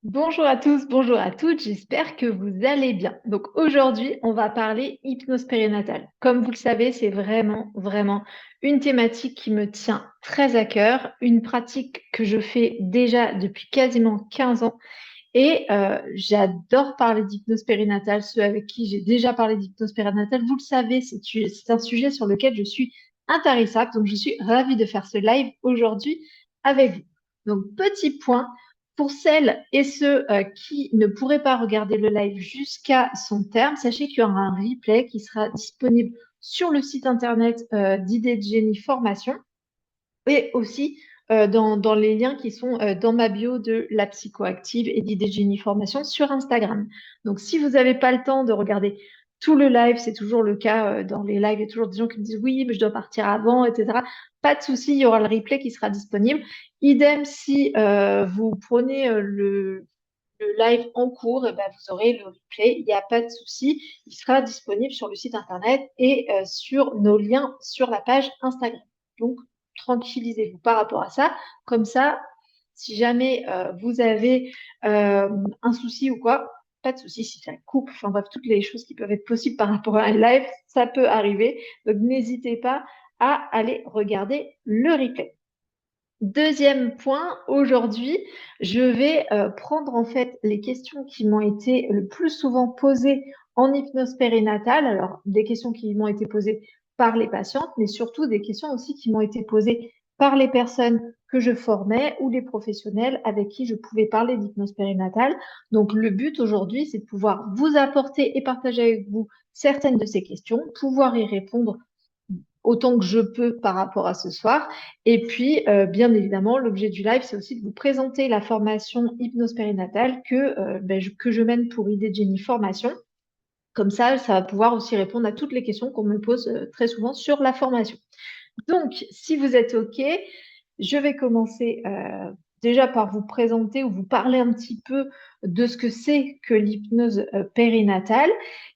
Bonjour à tous, bonjour à toutes, j'espère que vous allez bien. Donc aujourd'hui, on va parler hypnose périnatale. Comme vous le savez, c'est vraiment une thématique qui me tient très à cœur, une pratique que je fais déjà depuis quasiment 15 ans et j'adore parler d'hypnose périnatale. Ceux avec qui j'ai déjà parlé d'hypnose périnatale, vous le savez, c'est un sujet sur lequel je suis intarissable, donc je suis ravie de faire ce live aujourd'hui avec vous. Donc petit point. Pour celles et ceux qui ne pourraient pas regarder le live jusqu'à son terme, sachez qu'il y aura un replay qui sera disponible sur le site internet d'Idée de Génie Formation et aussi dans les liens qui sont dans ma bio de la psychoactive et d'Idée de Génie Formation sur Instagram. Donc, si vous n'avez pas le temps de regarder tout le live, c'est toujours le cas dans les lives, il y a toujours des gens qui me disent oui, mais je dois partir avant, etc. Pas de souci, il y aura le replay qui sera disponible. Idem si vous prenez le live en cours, eh ben, vous aurez le replay, il n'y a pas de souci, il sera disponible sur le site internet et sur nos liens sur la page Instagram. Donc, tranquillisez-vous par rapport à ça. Comme ça, si jamais vous avez un souci ou quoi, pas de souci si ça coupe, enfin bref, toutes les choses qui peuvent être possibles par rapport à un live, ça peut arriver. Donc, n'hésitez pas à aller regarder le replay. Deuxième point, aujourd'hui, je vais prendre en fait les questions qui m'ont été le plus souvent posées en hypnose périnatale. Alors, des questions qui m'ont été posées par les patientes, mais surtout des questions aussi qui m'ont été posées par les personnes que je formais ou les professionnels avec qui je pouvais parler d'hypnose périnatale. Donc, le but aujourd'hui, c'est de pouvoir vous apporter et partager avec vous certaines de ces questions, pouvoir y répondre autant que je peux par rapport à ce soir. Et puis, bien évidemment, l'objet du live, c'est aussi de vous présenter la formation hypnose périnatale que je mène pour Idée de Génie Formation. Comme ça va pouvoir aussi répondre à toutes les questions qu'on me pose très souvent sur la formation. Donc, si vous êtes OK, je vais commencer déjà par vous présenter ou vous parler un petit peu de ce que c'est que l'hypnose périnatale.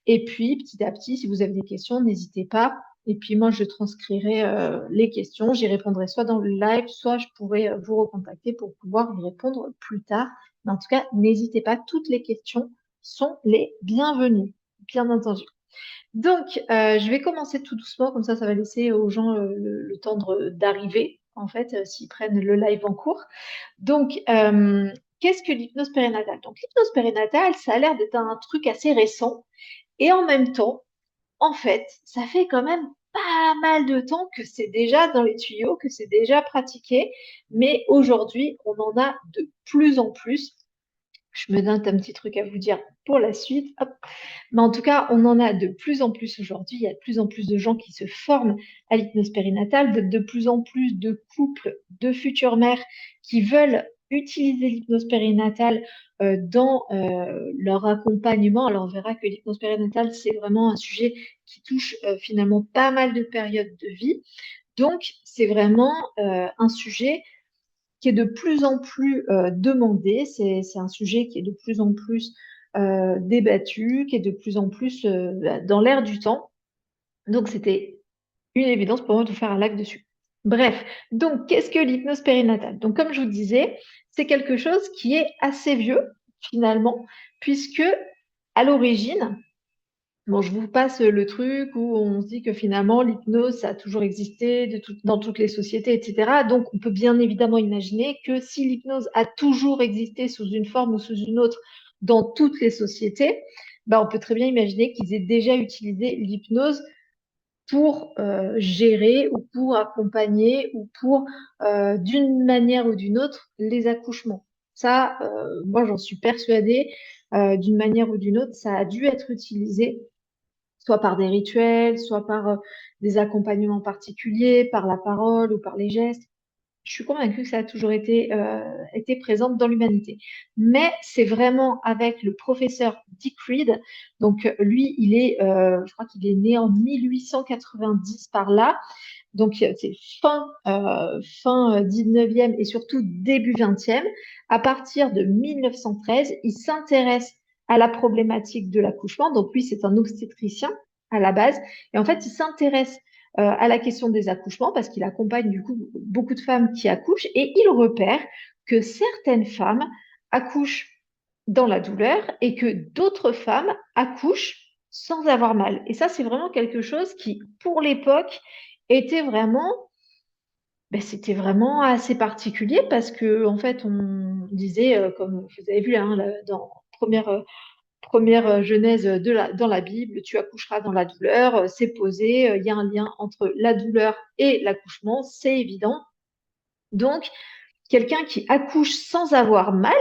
Et puis, petit à petit, si vous avez des questions, n'hésitez pas. Et puis, moi, je transcrirai les questions. J'y répondrai soit dans le live, soit je pourrai vous recontacter pour pouvoir y répondre plus tard. Mais en tout cas, n'hésitez pas. Toutes les questions sont les bienvenues, bien entendu. Donc, je vais commencer tout doucement, comme ça va laisser aux gens le temps d'arriver, en fait, s'ils prennent le live en cours. Donc, qu'est-ce que l'hypnose périnatale? Donc, l'hypnose périnatale, ça a l'air d'être un truc assez récent, et en même temps, en fait, ça fait quand même pas mal de temps que c'est déjà dans les tuyaux, que c'est déjà pratiqué, mais aujourd'hui, on en a de plus en plus. Je me note un petit truc à vous dire pour la suite. Hop. Mais en tout cas, on en a de plus en plus aujourd'hui. Il y a de plus en plus de gens qui se forment à l'hypnose périnatale, de plus en plus de couples, de futures mères qui veulent utiliser l'hypnose périnatale dans leur accompagnement. Alors, on verra que l'hypnose périnatale, c'est vraiment un sujet qui touche finalement pas mal de périodes de vie. Donc, c'est vraiment un sujet qui est de plus en plus demandé. C'est un sujet qui est de plus en plus débattu, qui est de plus en plus dans l'air du temps. Donc, c'était une évidence pour moi de vous faire un live dessus. Bref, donc, qu'est-ce que l'hypnose périnatale? Donc, comme je vous disais, c'est quelque chose qui est assez vieux, finalement, puisque à l'origine, bon, je vous passe le truc où on se dit que finalement, l'hypnose, ça a toujours existé dans toutes les sociétés, etc. Donc, on peut bien évidemment imaginer que si l'hypnose a toujours existé sous une forme ou sous une autre dans toutes les sociétés, ben, on peut très bien imaginer qu'ils aient déjà utilisé l'hypnose pour gérer ou pour accompagner ou pour, d'une manière ou d'une autre, les accouchements. Ça, moi, j'en suis persuadée, d'une manière ou d'une autre, ça a dû être utilisé soit par des rituels, soit par des accompagnements particuliers, par la parole ou par les gestes. Je suis convaincue que ça a toujours été présent dans l'humanité. Mais c'est vraiment avec le professeur Dick Reed. Donc lui, je crois qu'il est né en 1890 par là. Donc c'est fin 19e et surtout début 20e. À partir de 1913, il s'intéresse à la problématique de l'accouchement. Donc lui, c'est un obstétricien à la base. Et en fait, il s'intéresse à la question des accouchements parce qu'il accompagne du coup beaucoup de femmes qui accouchent et il repère que certaines femmes accouchent dans la douleur et que d'autres femmes accouchent sans avoir mal. Et ça, c'est vraiment quelque chose qui, pour l'époque, était vraiment, c'était vraiment assez particulier parce que, en fait, on disait, comme vous avez vu hein, dans première Genèse dans la Bible, tu accoucheras dans la douleur, c'est posé, il y a un lien entre la douleur et l'accouchement, c'est évident. Donc, quelqu'un qui accouche sans avoir mal,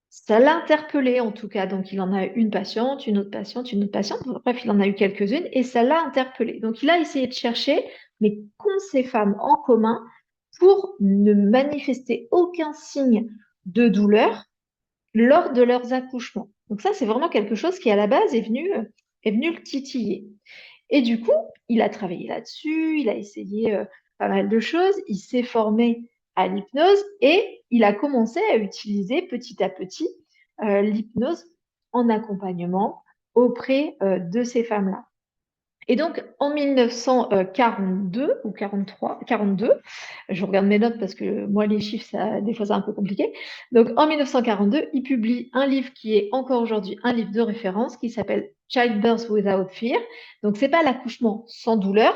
ça l'a interpellé en tout cas. Donc, il en a une patiente, une autre patiente, une autre patiente. Bref, il en a eu quelques-unes et ça l'a interpellé. Donc, il a essayé de chercher, mais qu'ont ces femmes en commun pour ne manifester aucun signe de douleur lors de leurs accouchements. Donc, ça, c'est vraiment quelque chose qui, à la base, est venu le titiller. Et du coup, il a travaillé là-dessus, il a essayé pas mal de choses, il s'est formé à l'hypnose et il a commencé à utiliser petit à petit l'hypnose en accompagnement auprès de ces femmes-là. Et donc, en 1942 ou 43, 42, je regarde mes notes parce que moi, les chiffres, ça, des fois, c'est un peu compliqué. Donc, en 1942, il publie un livre qui est encore aujourd'hui un livre de référence qui s'appelle Childbirth Without Fear. Donc, c'est pas l'accouchement sans douleur.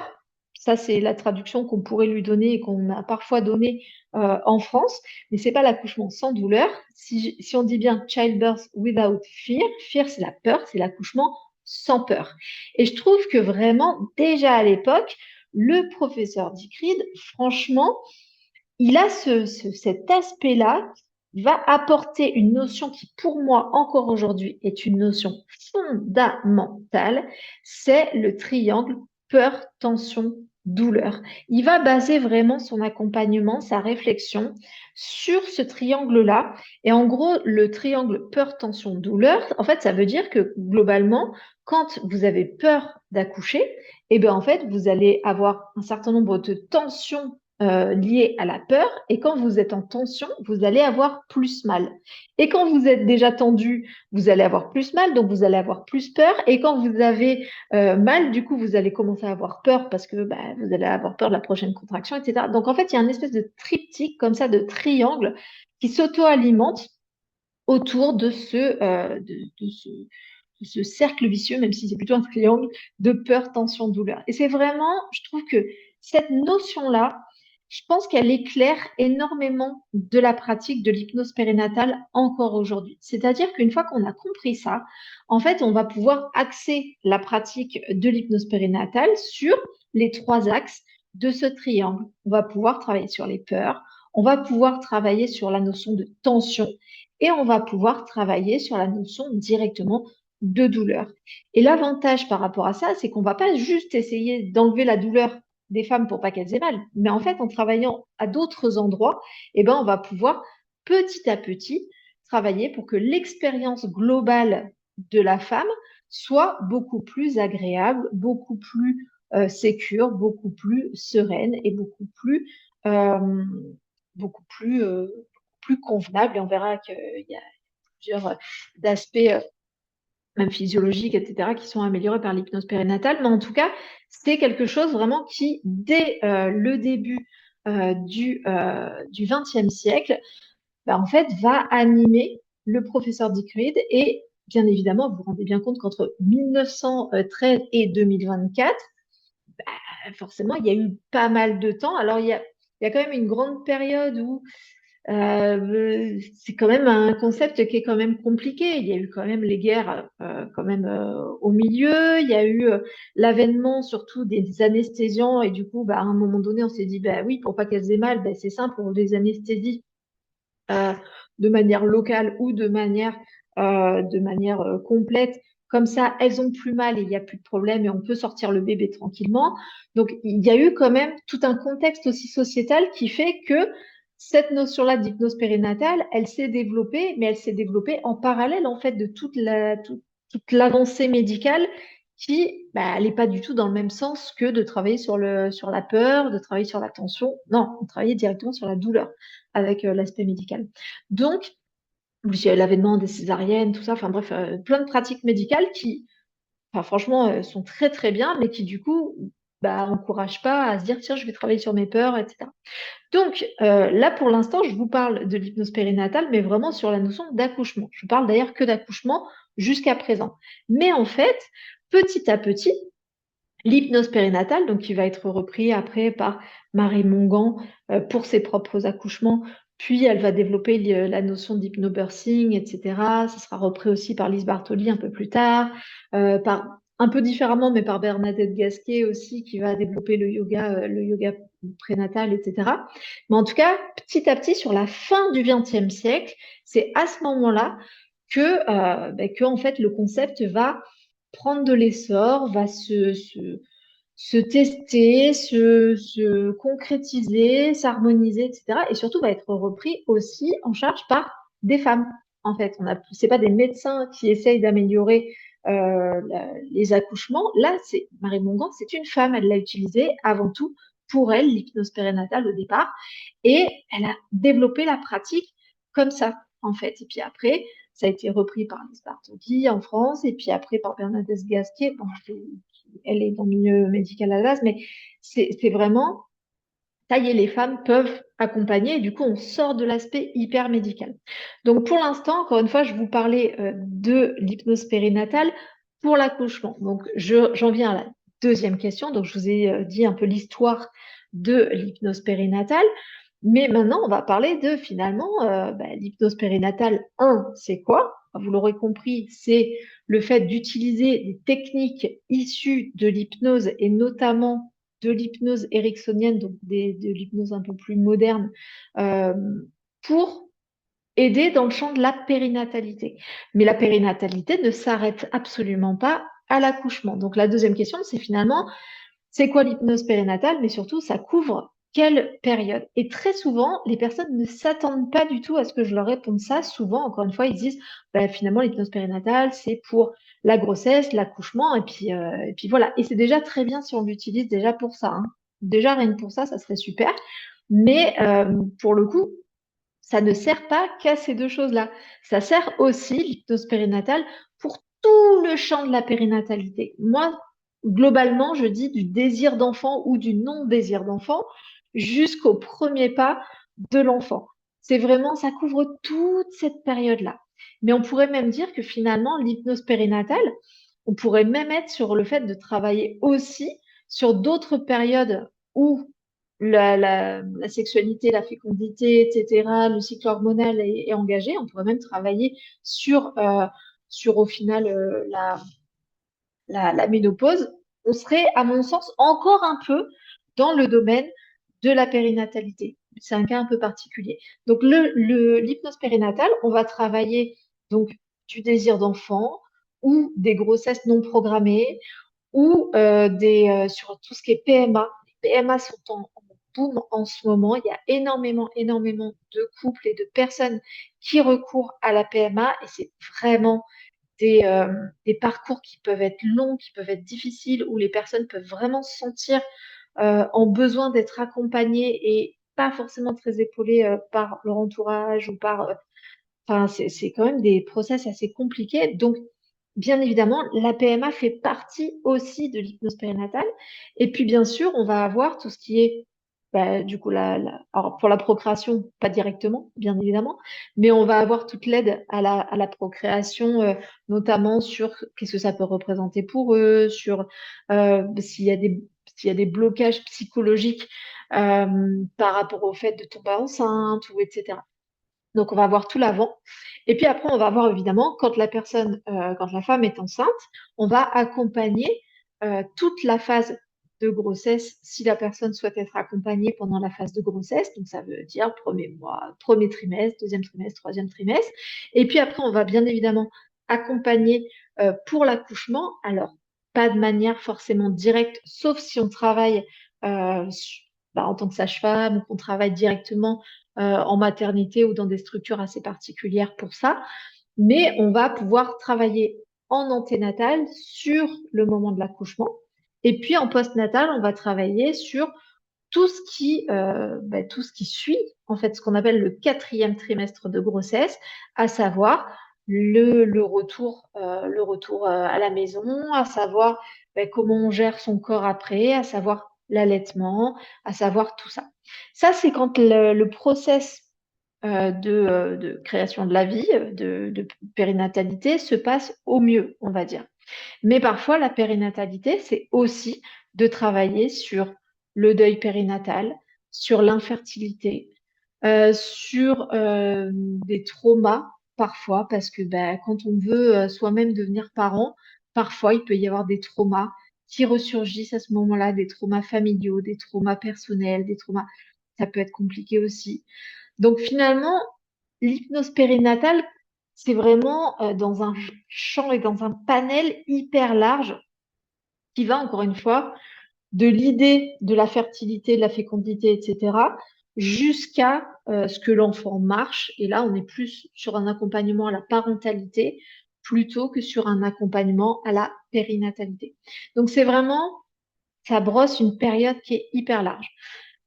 Ça, c'est la traduction qu'on pourrait lui donner et qu'on a parfois donnée en France. Mais c'est pas l'accouchement sans douleur. Si on dit bien Childbirth Without Fear, fear, c'est la peur, c'est l'accouchement sans peur. Et je trouve que vraiment, déjà à l'époque, le professeur Dicrid, franchement, il a cet aspect-là, va apporter une notion qui, pour moi, encore aujourd'hui, est une notion fondamentale, c'est le triangle peur, tension, douleur. Il va baser vraiment son accompagnement, sa réflexion sur ce triangle-là. Et en gros, le triangle peur, tension, douleur, en fait, ça veut dire que globalement, quand vous avez peur d'accoucher, eh bien, en fait, vous allez avoir un certain nombre de tensions liées à la peur. Et quand vous êtes en tension, vous allez avoir plus mal. Et quand vous êtes déjà tendu, vous allez avoir plus mal, donc vous allez avoir plus peur. Et quand vous avez mal, du coup, vous allez commencer à avoir peur parce que vous allez avoir peur de la prochaine contraction, etc. Donc, en fait, il y a une espèce de triptyque comme ça, de triangle qui s'auto-alimente autour de ce cercle vicieux, même si c'est plutôt un triangle de peur, tension, douleur. Et c'est vraiment, je trouve que cette notion-là, je pense qu'elle éclaire énormément de la pratique de l'hypnose périnatale encore aujourd'hui. C'est-à-dire qu'une fois qu'on a compris ça, en fait, on va pouvoir axer la pratique de l'hypnose périnatale sur les trois axes de ce triangle. On va pouvoir travailler sur les peurs, on va pouvoir travailler sur la notion de tension et on va pouvoir travailler sur la notion directement de douleur. Et l'avantage par rapport à ça, c'est qu'on ne va pas juste essayer d'enlever la douleur des femmes pour pas qu'elles aient mal, mais en fait, en travaillant à d'autres endroits, on va pouvoir petit à petit travailler pour que l'expérience globale de la femme soit beaucoup plus agréable, beaucoup plus sécure, beaucoup plus sereine et euh, beaucoup plus convenable. Et on verra qu'il y a plusieurs aspects même physiologiques, etc., qui sont améliorés par l'hypnose périnatale. Mais en tout cas, c'est quelque chose vraiment qui, dès le début du XXe siècle, en fait, va animer le professeur Dicrid. Et bien évidemment, vous vous rendez bien compte qu'entre 1913 et 2024, forcément, il y a eu pas mal de temps. Alors, il y a quand même une grande période où c'est quand même un concept qui est quand même compliqué. Il y a eu quand même les guerres quand même au milieu. Il y a eu l'avènement surtout des anesthésiants et du coup, à un moment donné, on s'est dit, oui, pour pas qu'elles aient mal, c'est simple, on les anesthésie de manière locale ou de manière complète. Comme ça, elles ont plus mal et il n'y a plus de problème et on peut sortir le bébé tranquillement. Donc, il y a eu quand même tout un contexte aussi sociétal qui fait que cette notion-là d'hypnose périnatale, elle s'est développée, mais elle s'est développée en parallèle en fait de toute l'avancée médicale qui, elle n'est pas du tout dans le même sens que de travailler sur la peur, de travailler sur la tension. Non, on travaillait directement sur la douleur avec l'aspect médical. Donc, l'avènement des césariennes, tout ça, enfin bref, plein de pratiques médicales qui, enfin, franchement, sont très très bien, mais qui du coup encourage pas à se dire, tiens, je vais travailler sur mes peurs, etc. Donc là, pour l'instant, je vous parle de l'hypnose périnatale, mais vraiment sur la notion d'accouchement. Je parle d'ailleurs que d'accouchement jusqu'à présent. Mais en fait, petit à petit, l'hypnose périnatale, donc qui va être repris après par Marie Mongan pour ses propres accouchements, puis elle va développer la notion d'hypnobirthing, etc. Ça sera repris aussi par Lise Bartoli un peu plus tard, un peu différemment, mais par Bernadette Gasquet aussi, qui va développer le yoga prénatal, etc. Mais en tout cas, petit à petit, sur la fin du XXe siècle, c'est à ce moment-là que en fait, le concept va prendre de l'essor, va se tester, se concrétiser, s'harmoniser, etc. Et surtout va être repris aussi en charge par des femmes. En fait, c'est pas des médecins qui essayent d'améliorer les accouchements. Là, c'est Marie Mongan, c'est une femme. Elle l'a utilisé avant tout pour elle, l'hypnose périnatale au départ, et elle a développé la pratique comme ça, en fait. Et puis après, ça a été repris par Lise Bartoli en France, et puis après par Bernadette Gasquet. Bon, elle est dans le milieu médical à la base, mais c'est vraiment, ça y est, les femmes peuvent accompagner, et du coup, on sort de l'aspect hyper médical. Donc, pour l'instant, encore une fois, je vous parlais de l'hypnose périnatale pour l'accouchement. Donc, j'en viens à la deuxième question. Donc, je vous ai dit un peu l'histoire de l'hypnose périnatale. Mais maintenant, on va parler de finalement l'hypnose périnatale. C'est quoi? Vous l'aurez compris, c'est le fait d'utiliser des techniques issues de l'hypnose et notamment de l'hypnose ericksonienne, donc de l'hypnose un peu plus moderne, euh, pour aider dans le champ de la périnatalité. Mais la périnatalité ne s'arrête absolument pas à l'accouchement. Donc la deuxième question, c'est finalement c'est quoi l'hypnose périnatale, mais surtout, ça couvre quelle période? Et très souvent, les personnes ne s'attendent pas du tout à ce que je leur réponde ça. Souvent, encore une fois, ils disent, finalement, l'hypnose périnatale, c'est pour la grossesse, l'accouchement, et puis voilà. Et c'est déjà très bien si on l'utilise déjà pour ça, hein. Déjà, rien que pour ça, ça serait super. Mais pour le coup, ça ne sert pas qu'à ces deux choses-là. Ça sert aussi, l'hypnose périnatale, pour tout le champ de la périnatalité. Moi, globalement, je dis du désir d'enfant ou du non-désir d'enfant jusqu'au premier pas de l'enfant. C'est vraiment, ça couvre toute cette période-là. Mais on pourrait même dire que finalement, l'hypnose périnatale, on pourrait même être sur le fait de travailler aussi sur d'autres périodes où la sexualité, la fécondité, etc., le cycle hormonal est engagé. On pourrait même travailler sur au final la ménopause. On serait, à mon sens, encore un peu dans le domaine de la périnatalité. C'est un cas un peu particulier. Donc, l'hypnose périnatale, on va travailler donc du désir d'enfant ou des grossesses non programmées ou sur tout ce qui est PMA. Les PMA sont en boom en ce moment. Il y a énormément, énormément de couples et de personnes qui recourent à la PMA et c'est vraiment des parcours qui peuvent être longs, qui peuvent être difficiles, où les personnes peuvent vraiment se sentir en besoin d'être accompagnées et pas forcément très épaulées par leur entourage ou par enfin, c'est quand même des process assez compliqués. Donc, bien évidemment, la PMA fait partie aussi de l'hypnose périnatale. Et puis, bien sûr, on va avoir tout ce qui est, du coup, alors pour la procréation, pas directement, bien évidemment, mais on va avoir toute l'aide à la procréation, notamment sur qu'est-ce que ça peut représenter pour eux, sur s'il y a des blocages psychologiques par rapport au fait de tomber enceinte ou etc. Donc, on va avoir tout l'avant. Et puis après, on va voir évidemment, quand la femme est enceinte, on va accompagner toute la phase de grossesse si la personne souhaite être accompagnée pendant la phase de grossesse. Donc, ça veut dire premier mois, premier trimestre, deuxième trimestre, troisième trimestre. Et puis après, on va bien évidemment accompagner pour l'accouchement. Alors, pas de manière forcément directe, sauf si on travaille en tant que sage-femme ou qu'on travaille directement en maternité ou dans des structures assez particulières pour ça. Mais on va pouvoir travailler en anténatal sur le moment de l'accouchement. Et puis en postnatal, on va travailler sur tout ce qui suit, en fait, ce qu'on appelle le quatrième trimestre de grossesse, à savoir le retour à la maison, à savoir comment on gère son corps après, à savoir l'allaitement, à savoir tout ça. Ça, c'est quand le process de création de la vie, de périnatalité se passe au mieux, on va dire. Mais parfois, la périnatalité, c'est aussi de travailler sur le deuil périnatal, sur l'infertilité, sur des traumas parfois, parce que quand on veut soi-même devenir parent, parfois il peut y avoir des traumas qui ressurgissent à ce moment-là, des traumas familiaux, des traumas personnels, des traumas. Ça peut être compliqué aussi. Donc finalement, l'hypnose périnatale, c'est vraiment dans un champ et dans un panel hyper large qui va, encore une fois, de l'idée de la fertilité, de la fécondité, etc., jusqu'à ce que l'enfant marche. Et là, on est plus sur un accompagnement à la parentalité plutôt que sur un accompagnement à la périnatalité. Donc c'est vraiment, ça brosse une période qui est hyper large.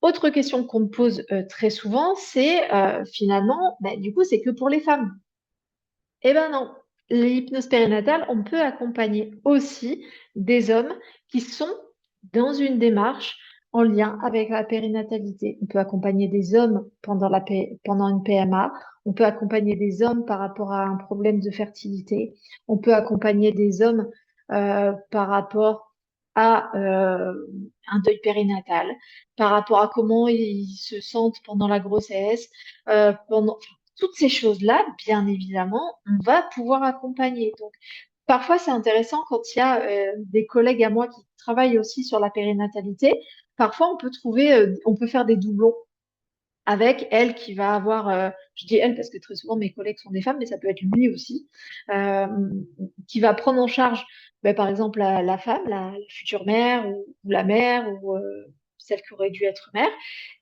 Autre question qu'on me pose très souvent, c'est finalement, du coup, c'est que pour les femmes. Eh ben non, l'hypnose périnatale, on peut accompagner aussi des hommes qui sont dans une démarche en lien avec la périnatalité. On peut accompagner des hommes pendant une PMA, on peut accompagner des hommes par rapport à un problème de fertilité, on peut accompagner des hommes par rapport à un deuil périnatal, par rapport à comment ils se sentent pendant la grossesse, pendant toutes ces choses-là, bien évidemment, on va pouvoir accompagner. Donc, parfois, c'est intéressant quand il y a des collègues à moi qui travaillent aussi sur la périnatalité. Parfois, on peut faire des doublons avec elle qui va avoir, je dis elle parce que très souvent mes collègues sont des femmes, mais ça peut être lui aussi, euh, qui va prendre en charge, par exemple, la femme, la future mère ou la mère ou celle qui aurait dû être mère,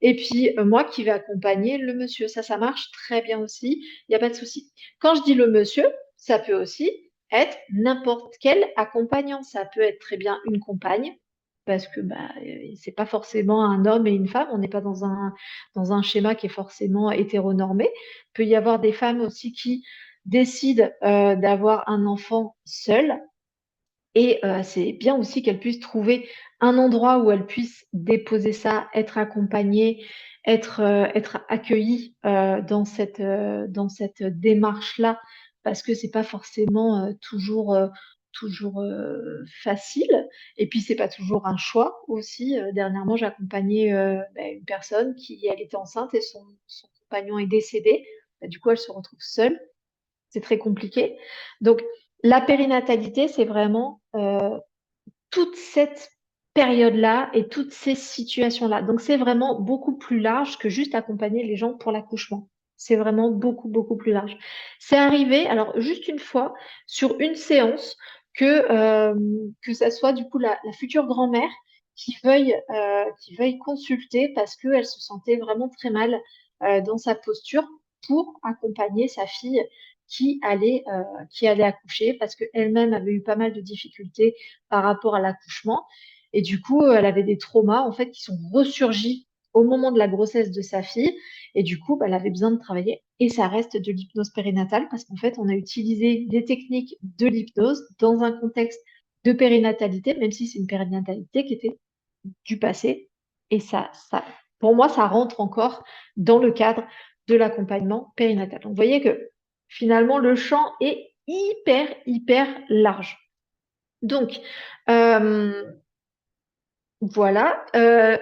et puis moi qui vais accompagner le monsieur. Ça marche très bien aussi, il n'y a pas de souci. Quand je dis le monsieur, ça peut aussi être n'importe quel accompagnant. Ça peut être très bien une compagne, parce que c'est pas forcément un homme et une femme, on n'est pas dans un schéma qui est forcément hétéronormé. Il peut y avoir des femmes aussi qui décident d'avoir un enfant seul. Et c'est bien aussi qu'elles puissent trouver un endroit où elles puissent déposer ça, être accompagnées, être accueillies dans cette démarche-là, parce que c'est pas forcément toujours facile. Et puis c'est pas toujours un choix aussi. Dernièrement, j'ai accompagné une personne qui elle était enceinte et son compagnon est décédé. Du coup, elle se retrouve seule. C'est très compliqué. Donc, la périnatalité, c'est vraiment toute cette période-là et toutes ces situations-là. Donc, c'est vraiment beaucoup plus large que juste accompagner les gens pour l'accouchement. C'est vraiment beaucoup, beaucoup plus large. C'est arrivé, alors juste une fois, sur une séance, que ça soit du coup la future grand-mère qui veuille consulter parce qu'elle se sentait vraiment très mal dans sa posture pour accompagner sa fille qui allait accoucher parce qu'elle-même avait eu pas mal de difficultés par rapport à l'accouchement. Et du coup, elle avait des traumas en fait qui sont ressurgis au moment de la grossesse de sa fille. Et du coup, elle avait besoin de travailler. Et ça reste de l'hypnose périnatale parce qu'en fait, on a utilisé des techniques de l'hypnose dans un contexte de périnatalité, même si c'est une périnatalité qui était du passé. Et pour moi, ça rentre encore dans le cadre de l'accompagnement périnatal. Donc, vous voyez que finalement, le champ est hyper, hyper large. Donc, euh, voilà.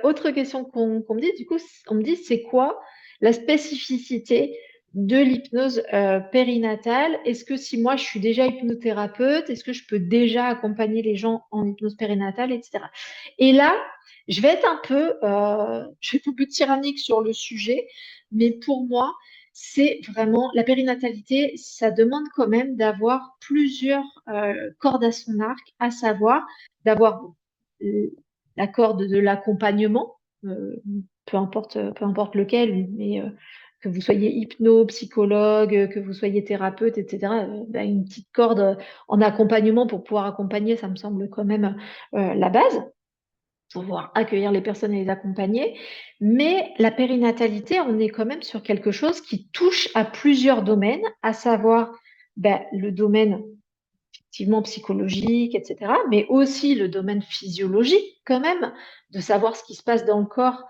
Autre question qu'on me dit, du coup, on me dit, c'est quoi la spécificité de l'hypnose périnatale? Est-ce que si moi je suis déjà hypnothérapeute, est-ce que je peux déjà accompagner les gens en hypnose périnatale, etc. Et là, je vais être un peu tyrannique sur le sujet, mais pour moi, c'est vraiment la périnatalité, ça demande quand même d'avoir plusieurs cordes à son arc, à savoir d'avoir la corde de l'accompagnement, euh, peu importe lequel, mais que vous soyez hypno, psychologue, que vous soyez thérapeute, etc., une petite corde en accompagnement pour pouvoir accompagner, ça me semble quand même la base, pour pouvoir accueillir les personnes et les accompagner. Mais la périnatalité, on est quand même sur quelque chose qui touche à plusieurs domaines, à savoir le domaine effectivement psychologique, etc., mais aussi le domaine physiologique quand même, de savoir ce qui se passe dans le corps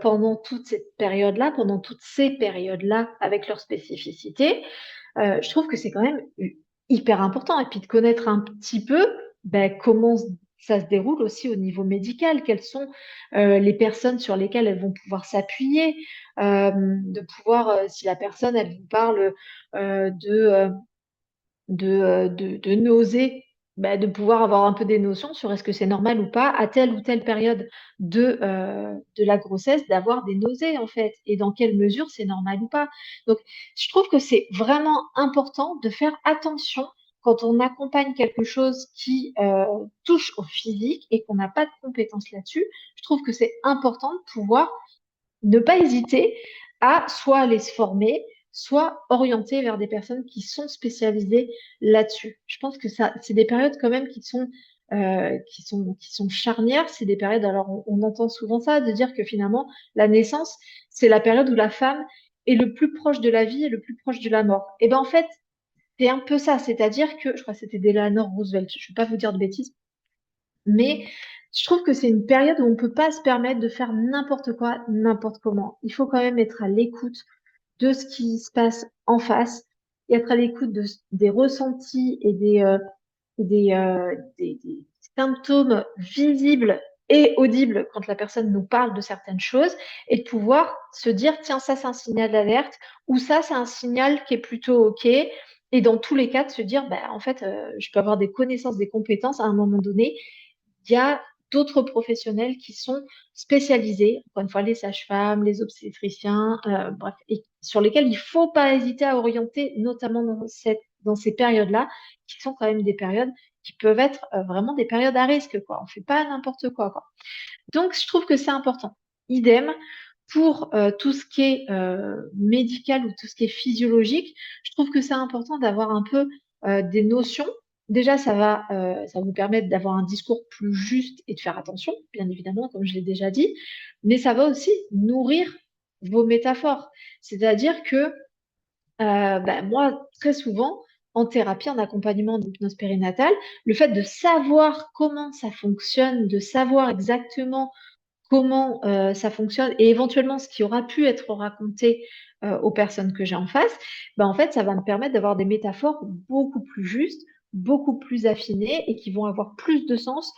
pendant toute cette période-là, pendant toutes ces périodes-là, avec leurs spécificités. Je trouve que c'est quand même hyper important. Et puis de connaître un petit peu comment ça se déroule aussi au niveau médical, quelles sont les personnes sur lesquelles elles vont pouvoir s'appuyer, de pouvoir, si la personne, elle vous parle de nausées, de pouvoir avoir un peu des notions sur est-ce que c'est normal ou pas à telle ou telle période de la grossesse d'avoir des nausées en fait et dans quelle mesure c'est normal ou pas. Donc je trouve que c'est vraiment important de faire attention quand on accompagne quelque chose qui touche au physique et qu'on n'a pas de compétences là-dessus. Je trouve que c'est important de pouvoir ne pas hésiter à soit aller se former, soit orienter vers des personnes qui sont spécialisées là-dessus. Je pense que ça, c'est des périodes quand même qui sont charnières. C'est des périodes, alors on entend souvent ça, de dire que finalement, la naissance, c'est la période où la femme est le plus proche de la vie et le plus proche de la mort. Et ben en fait, c'est un peu ça, c'est-à-dire que, je crois que c'était Eleanor Roosevelt, je ne vais pas vous dire de bêtises, mais je trouve que c'est une période où on ne peut pas se permettre de faire n'importe quoi, n'importe comment. Il faut quand même être à l'écoute de ce qui se passe en face et être à l'écoute des ressentis et des symptômes visibles et audibles quand la personne nous parle de certaines choses et de pouvoir se dire, tiens, ça c'est un signal d'alerte ou ça c'est un signal qui est plutôt OK. Et dans tous les cas, de se dire, en fait, je peux avoir des connaissances, des compétences à un moment donné il y a d'autres professionnels qui sont spécialisés, encore une fois, les sages-femmes, les obstétriciens, bref, et sur lesquels il ne faut pas hésiter à orienter, notamment dans ces périodes-là, qui sont quand même des périodes qui peuvent être vraiment des périodes à risque, quoi. On ne fait pas n'importe quoi, quoi. Donc, je trouve que c'est important. Idem pour tout ce qui est médical ou tout ce qui est physiologique, je trouve que c'est important d'avoir un peu des notions. Déjà, ça va vous permettre d'avoir un discours plus juste et de faire attention, bien évidemment, comme je l'ai déjà dit, mais ça va aussi nourrir vos métaphores. C'est-à-dire que moi, très souvent, en thérapie, en accompagnement d'hypnose périnatale, le fait de savoir comment ça fonctionne, de savoir exactement comment ça fonctionne et éventuellement ce qui aura pu être raconté aux personnes que j'ai en face, en fait, ça va me permettre d'avoir des métaphores beaucoup plus justes, beaucoup plus affinées et qui vont avoir plus de sens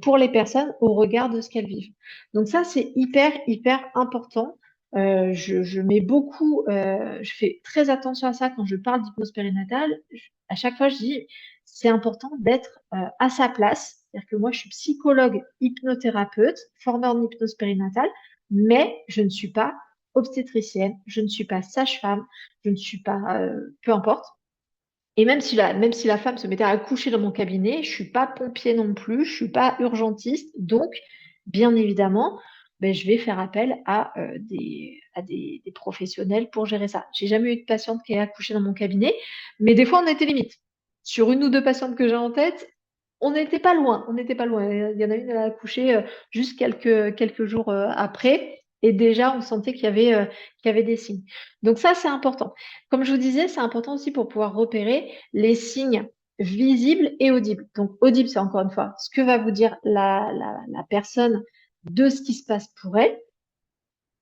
pour les personnes au regard de ce qu'elles vivent. Donc ça, c'est hyper, hyper important. Je mets beaucoup, je fais très attention à ça quand je parle d'hypnose périnatale. À chaque fois, je dis, c'est important d'être à sa place. C'est-à-dire que moi, je suis psychologue hypnothérapeute, formée en hypnose périnatale, mais je ne suis pas obstétricienne, je ne suis pas sage-femme, je ne suis pas, peu importe. Et même si la femme se mettait à accoucher dans mon cabinet, je suis pas pompier non plus, je suis pas urgentiste. Donc, bien évidemment, je vais faire appel à des professionnels pour gérer ça. J'ai jamais eu de patiente qui ait accouché dans mon cabinet, mais des fois, on était limite. Sur une ou deux patientes que j'ai en tête, on n'était pas loin. On n'était pas loin. Il y en a une, elle a accouché juste quelques jours après. Et déjà, on sentait qu'il y avait des signes. Donc ça, c'est important. Comme je vous disais, c'est important aussi pour pouvoir repérer les signes visibles et audibles. Donc, audible, c'est encore une fois ce que va vous dire la personne de ce qui se passe pour elle.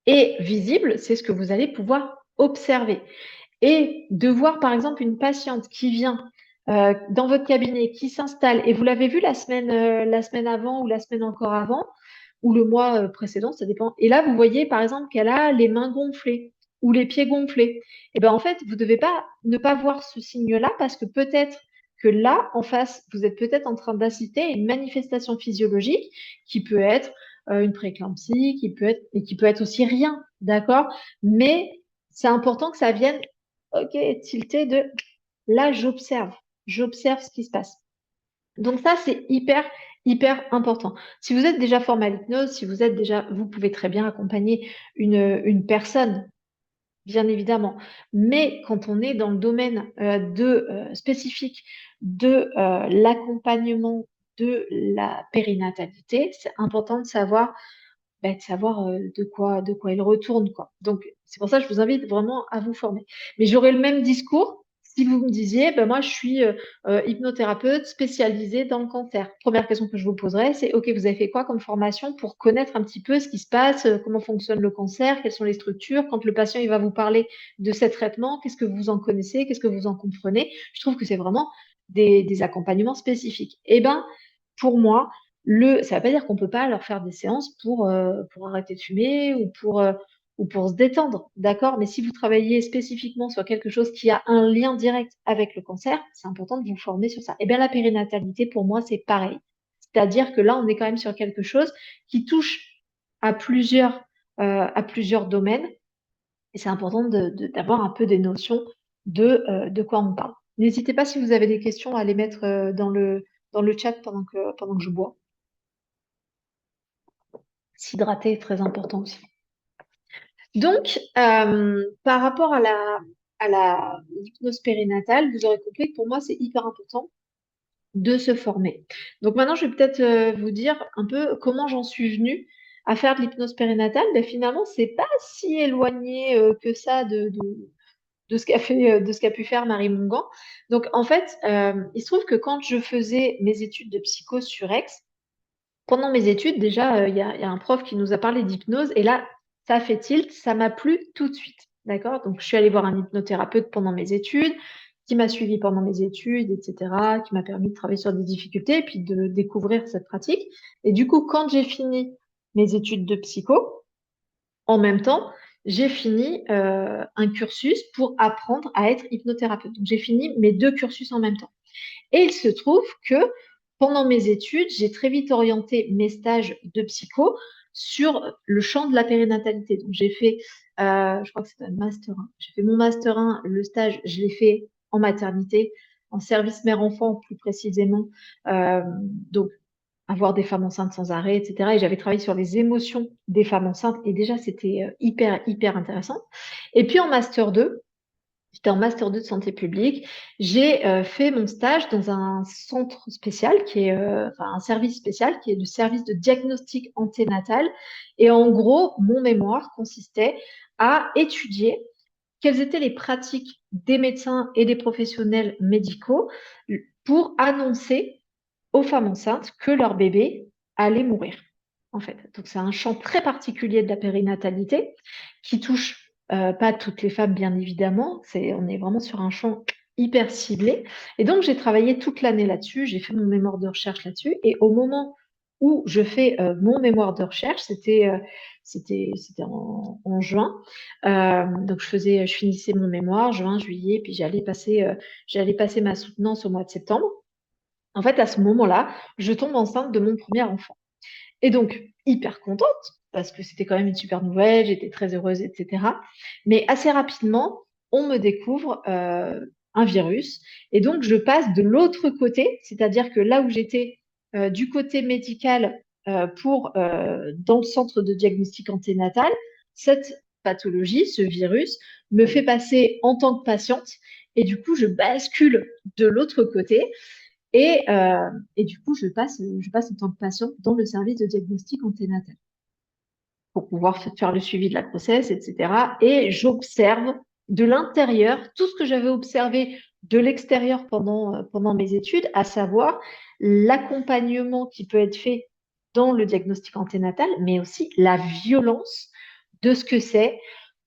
Et visible, c'est ce que vous allez pouvoir observer. Et de voir, par exemple, une patiente qui vient dans votre cabinet, qui s'installe, et vous l'avez vu la semaine avant ou la semaine encore avant, ou le mois précédent, ça dépend. Et là, vous voyez, par exemple, qu'elle a les mains gonflées ou les pieds gonflés. Et bien, en fait, vous ne devez pas ne pas voir ce signe-là parce que peut-être que là, en face, vous êtes peut-être en train d'assister à une manifestation physiologique qui peut être une prééclampsie, qui peut être aussi rien, d'accord? Mais c'est important que ça vienne, ok, tilté de là, j'observe ce qui se passe. Donc ça, c'est hyper, hyper important. Si vous êtes déjà formé à l'hypnose, si vous êtes déjà, vous pouvez très bien accompagner une personne, bien évidemment. Mais quand on est dans le domaine spécifique de l'accompagnement de la périnatalité, c'est important de savoir de quoi il retourne, quoi. Donc, c'est pour ça que je vous invite vraiment à vous former. Mais j'aurai le même discours Si vous me disiez, ben moi, je suis hypnothérapeute spécialisée dans le cancer. Première question que je vous poserais, c'est, OK, vous avez fait quoi comme formation pour connaître un petit peu ce qui se passe, comment fonctionne le cancer, quelles sont les structures, quand le patient il va vous parler de ces traitements, qu'est-ce que vous en connaissez, qu'est-ce que vous en comprenez? Je trouve que c'est vraiment des accompagnements spécifiques. Eh ben, pour moi, ça ne veut pas dire qu'on ne peut pas leur faire des séances pour arrêter de fumer ou pour se détendre, d'accord? Mais si vous travaillez spécifiquement sur quelque chose qui a un lien direct avec le cancer, c'est important de vous former sur ça. Eh bien, la périnatalité, pour moi, c'est pareil. C'est-à-dire que là, on est quand même sur quelque chose qui touche à plusieurs domaines et c'est important d'avoir un peu des notions de quoi on parle. N'hésitez pas si vous avez des questions à les mettre dans le chat pendant que je bois. S'hydrater est très important aussi. Donc, par rapport à l'hypnose périnatale, vous aurez compris que pour moi, c'est hyper important de se former. Donc maintenant, je vais peut-être vous dire un peu comment j'en suis venue à faire de l'hypnose périnatale. Ben, finalement, c'est pas si éloigné que ça de ce qu'a pu faire Marie Mongan. Donc en fait, il se trouve que quand je faisais mes études de psycho sur Aix, pendant mes études, déjà, il y a un prof qui nous a parlé d'hypnose et là, ça a fait tilt, ça m'a plu tout de suite. D'accord? Donc, je suis allée voir un hypnothérapeute pendant mes études, qui m'a suivi pendant mes études, etc., qui m'a permis de travailler sur des difficultés et puis de découvrir cette pratique. Et du coup, quand j'ai fini mes études de psycho, en même temps, j'ai fini un cursus pour apprendre à être hypnothérapeute. Donc, j'ai fini mes deux cursus en même temps. Et il se trouve que pendant mes études, j'ai très vite orienté mes stages de psycho sur le champ de la périnatalité. Donc, j'ai fait, je crois que c'était un master 1. J'ai fait mon master 1, le stage, je l'ai fait en maternité, en service mère-enfant plus précisément. Donc, avoir des femmes enceintes sans arrêt, etc. Et j'avais travaillé sur les émotions des femmes enceintes et déjà, c'était hyper, hyper intéressant. Et puis en master 2, j'étais en master 2 de santé publique. J'ai fait mon stage dans un centre spécial qui est, enfin, un service spécial qui est le service de diagnostic anténatal. Et en gros, mon mémoire consistait à étudier quelles étaient les pratiques des médecins et des professionnels médicaux pour annoncer aux femmes enceintes que leur bébé allait mourir, en fait. Donc, c'est un champ très particulier de la périnatalité qui touche pas toutes les femmes, bien évidemment. On est vraiment sur un champ hyper ciblé. Et donc, j'ai travaillé toute l'année là-dessus. J'ai fait mon mémoire de recherche là-dessus. Et au moment où je fais mon mémoire de recherche, c'était en juin. Donc, je finissais mon mémoire, juin, juillet, puis j'allais passer ma soutenance au mois de septembre. En fait, à ce moment-là, je tombe enceinte de mon premier enfant. Et donc, hyper contente, parce que c'était quand même une super nouvelle, j'étais très heureuse, etc. Mais assez rapidement, on me découvre un virus. Et donc, je passe de l'autre côté, c'est-à-dire que là où j'étais du côté médical dans le centre de diagnostic anténatal, cette pathologie, ce virus, me fait passer en tant que patiente. Et du coup, je bascule de l'autre côté. Et du coup, je passe en tant que patiente dans le service de diagnostic anténatal pour pouvoir faire le suivi de la grossesse, etc. Et j'observe de l'intérieur tout ce que j'avais observé de l'extérieur pendant mes études, à savoir l'accompagnement qui peut être fait dans le diagnostic anténatal, mais aussi la violence de ce que c'est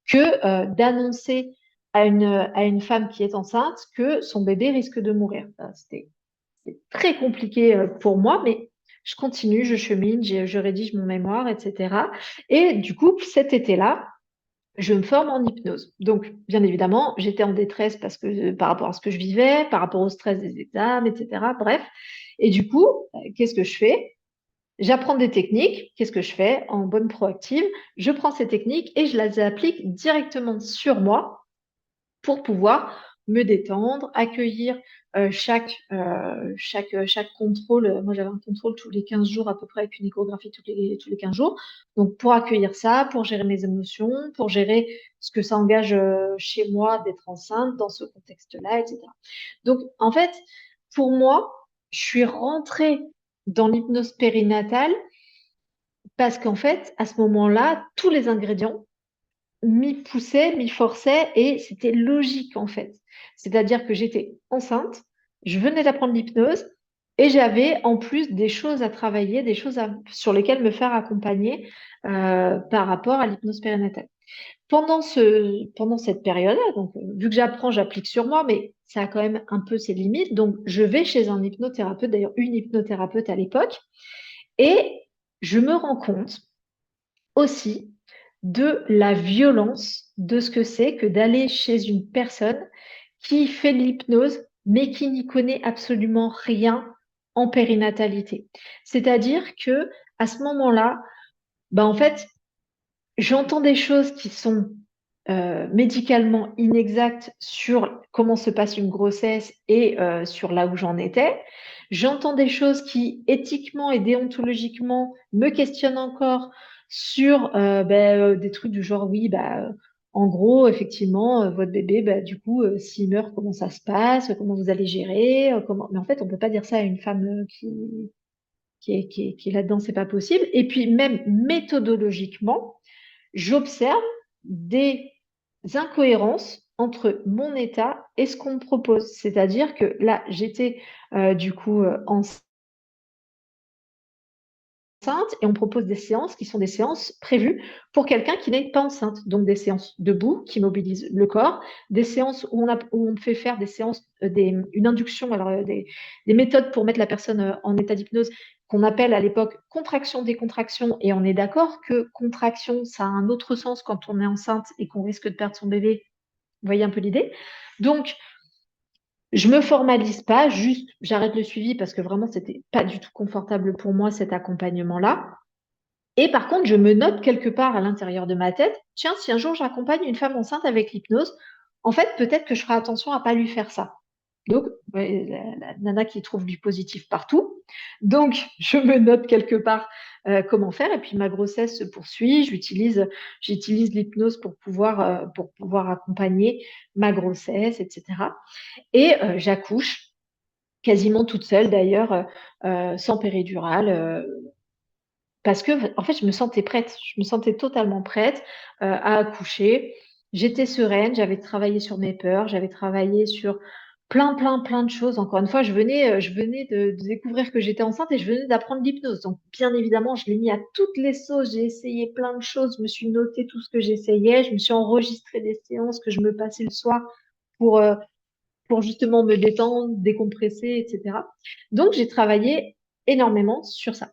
que d'annoncer à une femme qui est enceinte que son bébé risque de mourir. C'est très compliqué pour moi, mais je continue, je chemine, je rédige mon mémoire, etc. Et du coup, cet été-là, je me forme en hypnose. Donc, bien évidemment, j'étais en détresse parce que par rapport à ce que je vivais, par rapport au stress des examens, etc. Bref. Et du coup, qu'est-ce que je fais? J'apprends des techniques. Qu'est-ce que je fais en bonne proactive? Je prends ces techniques et je les applique directement sur moi pour pouvoir me détendre, accueillir chaque contrôle. Moi, j'avais un contrôle tous les 15 jours à peu près avec une échographie tous les 15 jours. Donc, pour accueillir ça, pour gérer mes émotions, pour gérer ce que ça engage chez moi d'être enceinte dans ce contexte-là, etc. Donc, en fait, pour moi, je suis rentrée dans l'hypnose périnatale parce qu'en fait, à ce moment-là, tous les ingrédients m'y poussait, m'y forçait et c'était logique en fait. C'est-à-dire que j'étais enceinte, je venais d'apprendre l'hypnose et j'avais en plus des choses à travailler, des choses sur lesquelles me faire accompagner par rapport à l'hypnose périnatale. Pendant cette période-là, donc vu que j'apprends, j'applique sur moi, mais ça a quand même un peu ses limites. Donc je vais chez un hypnothérapeute, d'ailleurs une hypnothérapeute à l'époque, et je me rends compte aussi de la violence de ce que c'est que d'aller chez une personne qui fait de l'hypnose, mais qui n'y connaît absolument rien en périnatalité. C'est-à-dire que à ce moment-là, bah en fait, j'entends des choses qui sont médicalement inexactes sur comment se passe une grossesse et sur là où j'en étais. J'entends des choses qui, éthiquement et déontologiquement, me questionnent encore sur des trucs du genre, oui, en gros, effectivement, votre bébé, du coup, s'il meurt, comment ça se passe, comment vous allez gérer, comment... Mais en fait, on peut pas dire ça à une femme qui est là-dedans, c'est pas possible. Et puis, même méthodologiquement, j'observe des incohérences entre mon état et ce qu'on me propose. C'est-à-dire que là, j'étais du coup enceinte et on propose des séances qui sont des séances prévues pour quelqu'un qui n'est pas enceinte. Donc des séances debout qui mobilisent le corps, des séances où on fait faire des séances, une induction, alors des méthodes pour mettre la personne en état d'hypnose qu'on appelle à l'époque contraction-décontraction. Et on est d'accord que contraction, ça a un autre sens quand on est enceinte et qu'on risque de perdre son bébé. Vous voyez un peu l'idée? Donc, je me formalise pas, juste j'arrête le suivi parce que vraiment, c'était pas du tout confortable pour moi cet accompagnement-là. Et par contre, je me note quelque part à l'intérieur de ma tête, tiens, si un jour j'accompagne une femme enceinte avec l'hypnose, en fait, peut-être que je ferai attention à pas lui faire ça. Donc, ouais, la nana qui trouve du positif partout. Donc, je me note quelque part comment faire. Et puis, ma grossesse se poursuit. J'utilise l'hypnose pour pouvoir accompagner ma grossesse, etc. Et j'accouche quasiment toute seule d'ailleurs, sans péridurale. Parce que, en fait, je me sentais prête. Je me sentais totalement prête à accoucher. J'étais sereine, j'avais travaillé sur mes peurs, j'avais travaillé sur plein, plein, plein de choses. Encore une fois, je venais de découvrir que j'étais enceinte et je venais d'apprendre l'hypnose. Donc, bien évidemment, je l'ai mis à toutes les sauces. J'ai essayé plein de choses. Je me suis noté tout ce que j'essayais. Je me suis enregistré des séances que je me passais le soir pour, euh, pour justement me détendre, décompresser, etc. Donc, j'ai travaillé énormément sur ça.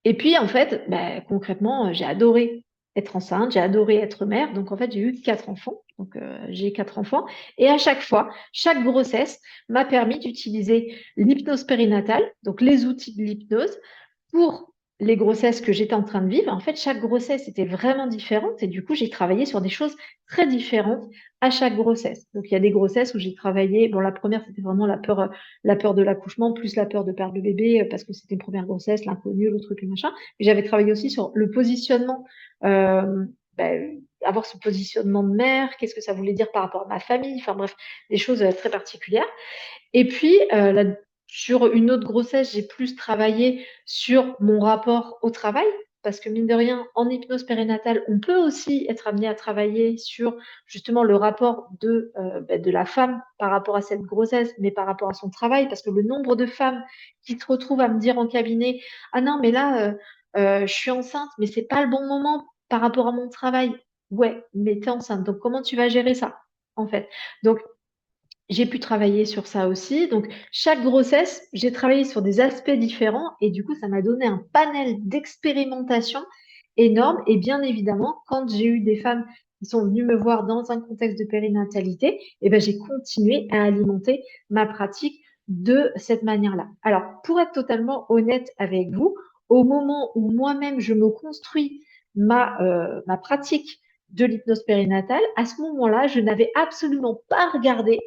Et puis, en fait, concrètement, j'ai adoré être enceinte, j'ai adoré être mère. Donc, en fait, j'ai eu 4 enfants. Donc, j'ai 4 enfants. Et à chaque fois, chaque grossesse m'a permis d'utiliser l'hypnose périnatale, donc les outils de l'hypnose, pour les grossesses que j'étais en train de vivre. En fait, chaque grossesse était vraiment différente et du coup, j'ai travaillé sur des choses très différentes à chaque grossesse. Donc, il y a des grossesses où j'ai travaillé. Bon, la première, c'était vraiment la peur de l'accouchement, plus la peur de perdre le bébé parce que c'était une première grossesse, l'inconnu, le truc, le machin. Mais j'avais travaillé aussi sur le positionnement. Euh, avoir ce positionnement de mère, qu'est-ce que ça voulait dire par rapport à ma famille, enfin bref, des choses très particulières. Et puis, sur une autre grossesse, j'ai plus travaillé sur mon rapport au travail, parce que mine de rien, en hypnose périnatale, on peut aussi être amené à travailler sur justement le rapport de la femme par rapport à cette grossesse, mais par rapport à son travail, parce que le nombre de femmes qui se retrouvent à me dire en cabinet, ah non, mais là, je suis enceinte, mais c'est pas le bon moment par rapport à mon travail. Ouais, mais t'es enceinte, donc comment tu vas gérer ça, en fait? Donc, j'ai pu travailler sur ça aussi. Donc, chaque grossesse, j'ai travaillé sur des aspects différents et du coup, ça m'a donné un panel d'expérimentation énorme. Et bien évidemment, quand j'ai eu des femmes qui sont venues me voir dans un contexte de périnatalité, j'ai continué à alimenter ma pratique de cette manière-là. Alors, pour être totalement honnête avec vous, au moment où moi-même je me construis ma pratique de l'hypnose périnatale, à ce moment-là, je n'avais absolument pas regardé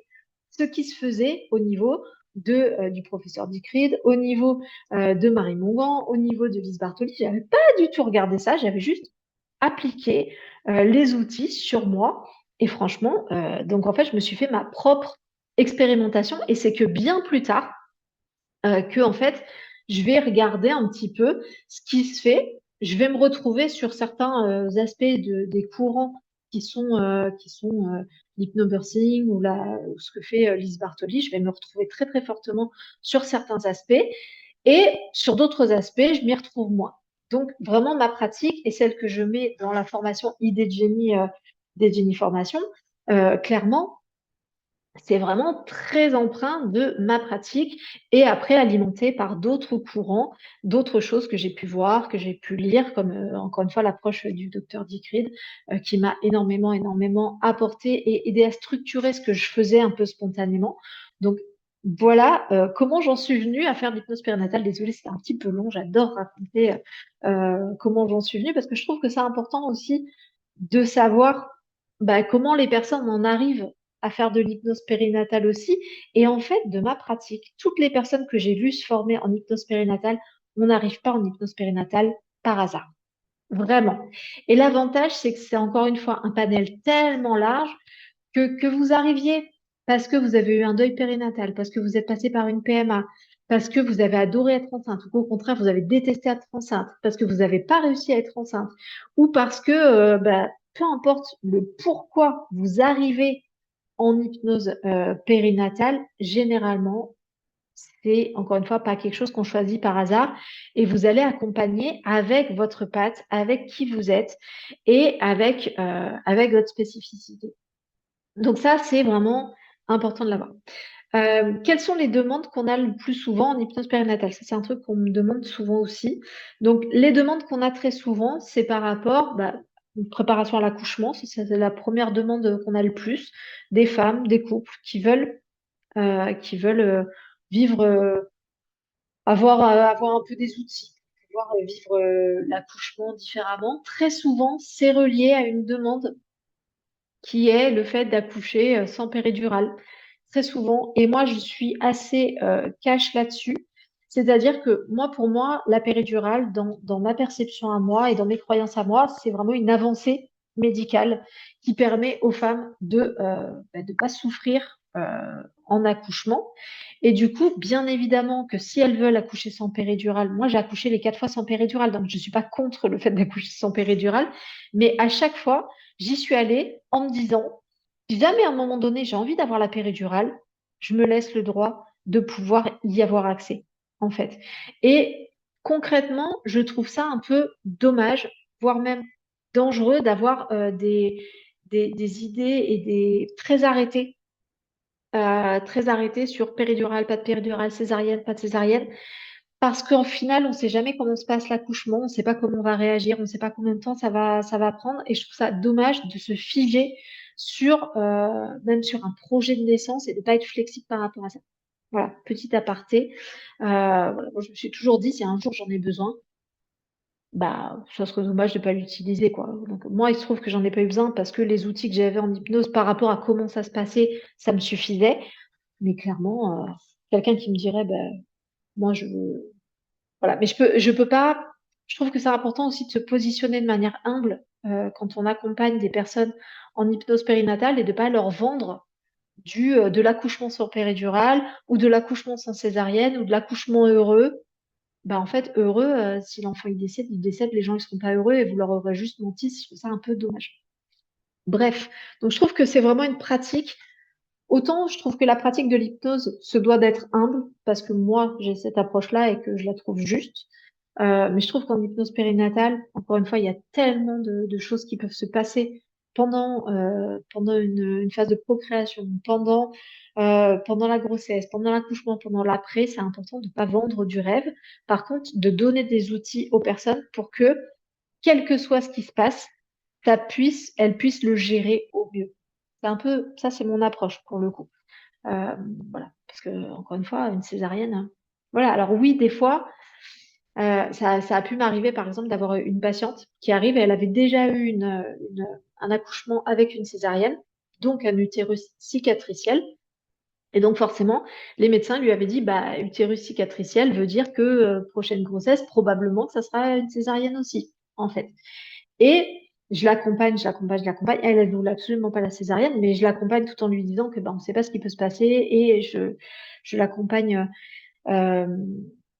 ce qui se faisait au niveau du professeur Dicrid, au niveau de Marie Mongan, au niveau de Lise Bartoli. Je n'avais pas du tout regardé ça, j'avais juste appliqué les outils sur moi. Et franchement, donc en fait, je me suis fait ma propre expérimentation et c'est que bien plus tard que en fait, je vais regarder un petit peu ce qui se fait. Je vais me retrouver sur certains aspects des courants qui sont l'hypnobirthing ou ce que fait Lise Bartoli. Je vais me retrouver très, très fortement sur certains aspects et sur d'autres aspects, je m'y retrouve moins. Donc, vraiment, ma pratique et celle que je mets dans la formation Idée de Jenny Formation, clairement, c'est vraiment très empreint de ma pratique et après alimenté par d'autres courants, d'autres choses que j'ai pu voir, que j'ai pu lire, comme encore une fois l'approche du docteur Dick Reed, qui m'a énormément, énormément apporté et aidé à structurer ce que je faisais un peu spontanément. Donc voilà comment j'en suis venue à faire de l'hypnose périnatale. Désolée, c'était un petit peu long, j'adore raconter comment j'en suis venue parce que je trouve que c'est important aussi de savoir comment les personnes en arrivent à faire de l'hypnose périnatale aussi. Et en fait, de ma pratique, toutes les personnes que j'ai vues se former en hypnose périnatale, on n'arrive pas en hypnose périnatale par hasard. Vraiment. Et l'avantage, c'est que c'est encore une fois un panel tellement large que vous arriviez parce que vous avez eu un deuil périnatal, parce que vous êtes passé par une PMA, parce que vous avez adoré être enceinte, ou qu'au contraire, vous avez détesté être enceinte, parce que vous n'avez pas réussi à être enceinte, ou parce que, peu importe le pourquoi vous arrivez en hypnose périnatale, généralement, c'est encore une fois pas quelque chose qu'on choisit par hasard et vous allez accompagner avec votre patte, avec qui vous êtes et avec votre spécificité. Donc ça, c'est vraiment important de l'avoir. Quelles sont les demandes qu'on a le plus souvent en hypnose périnatale? Ça, c'est un truc qu'on me demande souvent aussi. Donc, les demandes qu'on a très souvent, c'est par rapport une préparation à l'accouchement. C'est la première demande qu'on a le plus des femmes, des couples qui veulent vivre, avoir un peu des outils, pouvoir vivre l'accouchement différemment. Très souvent, c'est relié à une demande qui est le fait d'accoucher sans péridurale, très souvent. Et moi, je suis assez cash là-dessus. C'est-à-dire que moi, pour moi, la péridurale, dans ma perception à moi et dans mes croyances à moi, c'est vraiment une avancée médicale qui permet aux femmes de pas souffrir en accouchement. Et du coup, bien évidemment que si elles veulent accoucher sans péridurale, moi j'ai accouché les 4 fois sans péridurale, donc je ne suis pas contre le fait d'accoucher sans péridurale, mais à chaque fois, j'y suis allée en me disant, si jamais à un moment donné j'ai envie d'avoir la péridurale, je me laisse le droit de pouvoir y avoir accès, en fait. Et concrètement, je trouve ça un peu dommage, voire même dangereux d'avoir des idées et des très arrêtés sur péridurale, pas de péridurale, césarienne, pas de césarienne, parce qu'en final, on ne sait jamais comment se passe l'accouchement, on ne sait pas comment on va réagir, on ne sait pas combien de temps ça va prendre, et je trouve ça dommage de se figer même sur un projet de naissance et de ne pas être flexible par rapport à ça. Voilà, petit aparté. Voilà, moi, je me suis toujours dit, si un jour j'en ai besoin, ça serait dommage de ne pas l'utiliser, quoi. Donc, moi, il se trouve que j'en ai pas eu besoin parce que les outils que j'avais en hypnose par rapport à comment ça se passait, ça me suffisait. Mais clairement, quelqu'un qui me dirait, moi, voilà. Mais je peux pas. Je trouve que c'est important aussi de se positionner de manière humble quand on accompagne des personnes en hypnose périnatale et de pas leur vendre de l'accouchement sans péridurale ou de l'accouchement sans césarienne ou de l'accouchement heureux. En fait, heureux, si l'enfant il décède, les gens ne seront pas heureux et vous leur aurez juste menti. Je trouve ça un peu dommage. Bref, donc je trouve que c'est vraiment une pratique. Autant je trouve que la pratique de l'hypnose se doit d'être humble, parce que moi j'ai cette approche-là et que je la trouve juste. Mais je trouve qu'en hypnose périnatale, encore une fois, il y a tellement de choses qui peuvent se passer pendant une phase de procréation, pendant la grossesse, pendant l'accouchement, pendant l'après. C'est important de ne pas vendre du rêve. Par contre, de donner des outils aux personnes pour que, quel que soit ce qui se passe, elles puissent le gérer au mieux. C'est un peu, ça c'est mon approche pour le coup. Euh, voilà, parce que encore une fois, une césarienne, hein. Voilà. Alors oui, des fois, ça a pu m'arriver, par exemple, d'avoir une patiente qui arrive et elle avait déjà eu un accouchement avec une césarienne, donc un utérus cicatriciel. Et donc forcément, les médecins lui avaient dit, utérus cicatriciel veut dire que prochaine grossesse, probablement que ça sera une césarienne aussi, en fait. Et je l'accompagne. Elle ne voulait absolument pas la césarienne, mais je l'accompagne tout en lui disant que on ne sait pas ce qui peut se passer et je l'accompagne euh,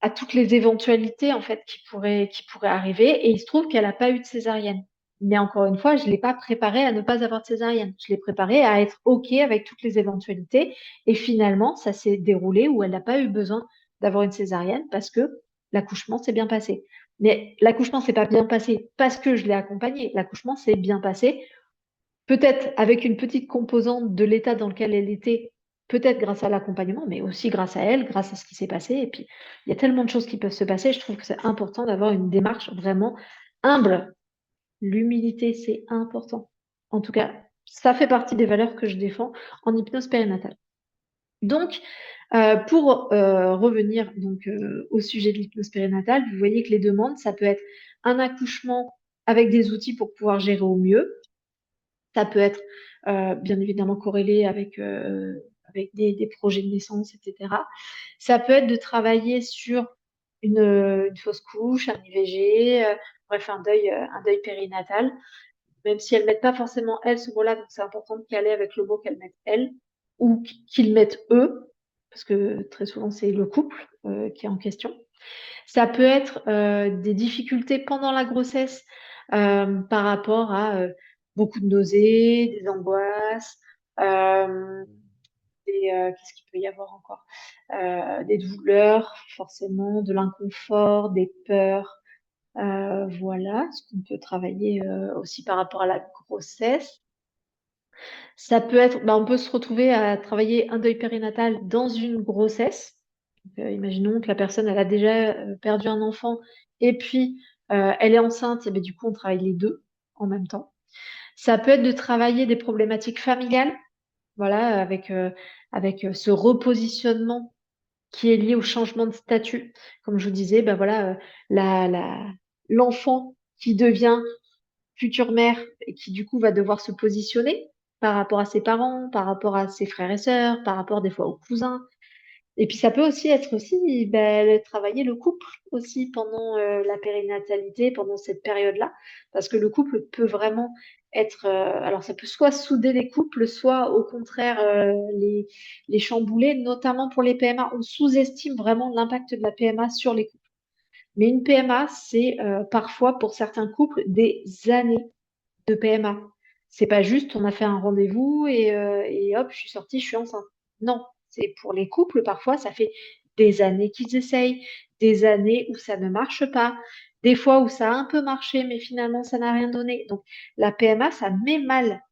à toutes les éventualités en fait qui pourraient arriver. Et il se trouve qu'elle n'a pas eu de césarienne. Mais encore une fois, je ne l'ai pas préparée à ne pas avoir de césarienne. Je l'ai préparée à être OK avec toutes les éventualités. Et finalement, ça s'est déroulé où elle n'a pas eu besoin d'avoir une césarienne parce que l'accouchement s'est bien passé. Mais l'accouchement s'est pas bien passé parce que je l'ai accompagnée. L'accouchement s'est bien passé, peut-être avec une petite composante de l'état dans lequel elle était, peut-être grâce à l'accompagnement, mais aussi grâce à elle, grâce à ce qui s'est passé. Et puis, il y a tellement de choses qui peuvent se passer. Je trouve que c'est important d'avoir une démarche vraiment humble. L'humilité, c'est important. En tout cas, ça fait partie des valeurs que je défends en hypnose périnatale. Donc, pour revenir au sujet de l'hypnose périnatale, vous voyez que les demandes, ça peut être un accouchement avec des outils pour pouvoir gérer au mieux. Ça peut être bien évidemment corrélé avec des projets de naissance, etc. Ça peut être de travailler sur une fausse couche, un IVG, bref, un deuil périnatal, même si elles ne mettent pas forcément elles ce mot-là, donc c'est important de caler avec le mot qu'elles mettent elles, ou qu'ils mettent eux, parce que très souvent c'est le couple qui est en question. Ça peut être des difficultés pendant la grossesse par rapport à beaucoup de nausées, des angoisses, euh, qu'est-ce qu'il peut y avoir encore? Des douleurs, forcément, de l'inconfort, des peurs. Voilà, ce qu'on peut travailler aussi par rapport à la grossesse. Ça peut être, on peut se retrouver à travailler un deuil périnatal dans une grossesse. Imaginons que la personne, elle a déjà perdu un enfant et puis elle est enceinte, et bien, du coup, on travaille les deux en même temps. Ça peut être de travailler des problématiques familiales, voilà, avec ce repositionnement qui est lié au changement de statut. Comme je vous disais, ben voilà, la, la, l'enfant qui devient future mère et qui du coup va devoir se positionner par rapport à ses parents, par rapport à ses frères et sœurs, par rapport des fois aux cousins. Et puis ça peut aussi être aussi travailler le couple aussi pendant la périnatalité, pendant cette période-là, parce que le couple peut vraiment être, alors ça peut soit souder les couples, soit au contraire les chambouler, notamment pour les PMA. On sous-estime vraiment l'impact de la PMA sur les couples. Mais une PMA, c'est parfois pour certains couples des années de PMA. C'est pas juste on a fait un rendez-vous et hop, je suis sortie, je suis enceinte. Non, c'est pour les couples, parfois, ça fait des années qu'ils essayent, des années où ça ne marche pas, des fois où ça a un peu marché, mais finalement, ça n'a rien donné. Donc, la PMA, ça met mal,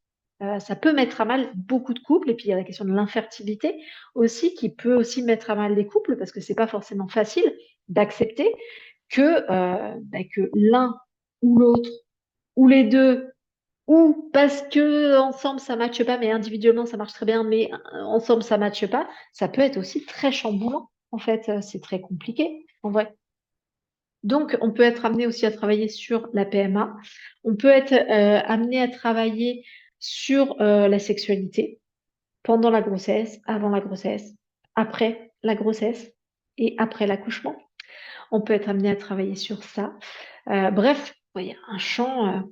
ça peut mettre à mal beaucoup de couples. Et puis, il y a la question de l'infertilité aussi, qui peut aussi mettre à mal les couples, parce que c'est pas forcément facile d'accepter que l'un ou l'autre ou les deux ou parce que ensemble ça matche pas, mais individuellement ça marche très bien, mais ensemble ça matche pas, ça peut être aussi très chamboulant. En fait, c'est très compliqué, en vrai. Donc, on peut être amené aussi à travailler sur la PMA. On peut être amené à travailler sur la sexualité pendant la grossesse, avant la grossesse, après la grossesse et après l'accouchement. On peut être amené à travailler sur ça. Bref, vous voyez, un champ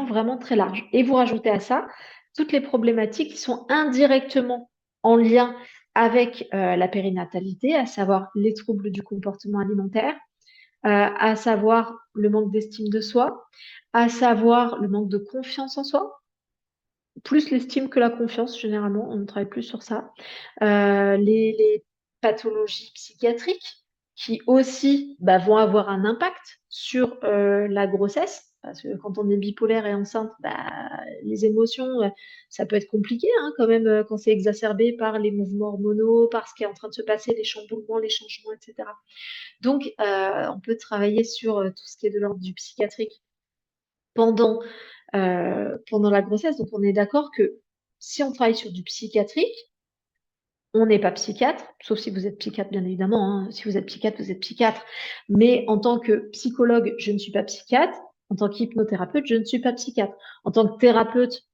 vraiment très large. Et vous rajoutez à ça toutes les problématiques qui sont indirectement en lien avec la périnatalité, à savoir les troubles du comportement alimentaire, à savoir le manque d'estime de soi, à savoir le manque de confiance en soi, plus l'estime que la confiance, généralement, on travaille plus sur ça. Les pathologies psychiatriques qui aussi vont avoir un impact sur la grossesse. Parce que quand on est bipolaire et enceinte, les émotions, ça peut être compliqué hein, quand même quand c'est exacerbé par les mouvements hormonaux, par ce qui est en train de se passer, les chamboulements, les changements, etc. Donc, on peut travailler sur tout ce qui est de l'ordre du psychiatrique pendant, pendant la grossesse. Donc, on est d'accord que si on travaille sur du psychiatrique, on n'est pas psychiatre, sauf si vous êtes psychiatre, bien évidemment. Hein. Si vous êtes psychiatre, vous êtes psychiatre. Mais en tant que psychologue, je ne suis pas psychiatre. En tant qu'hypnothérapeute, je ne suis pas psychiatre. En tant que thérapeute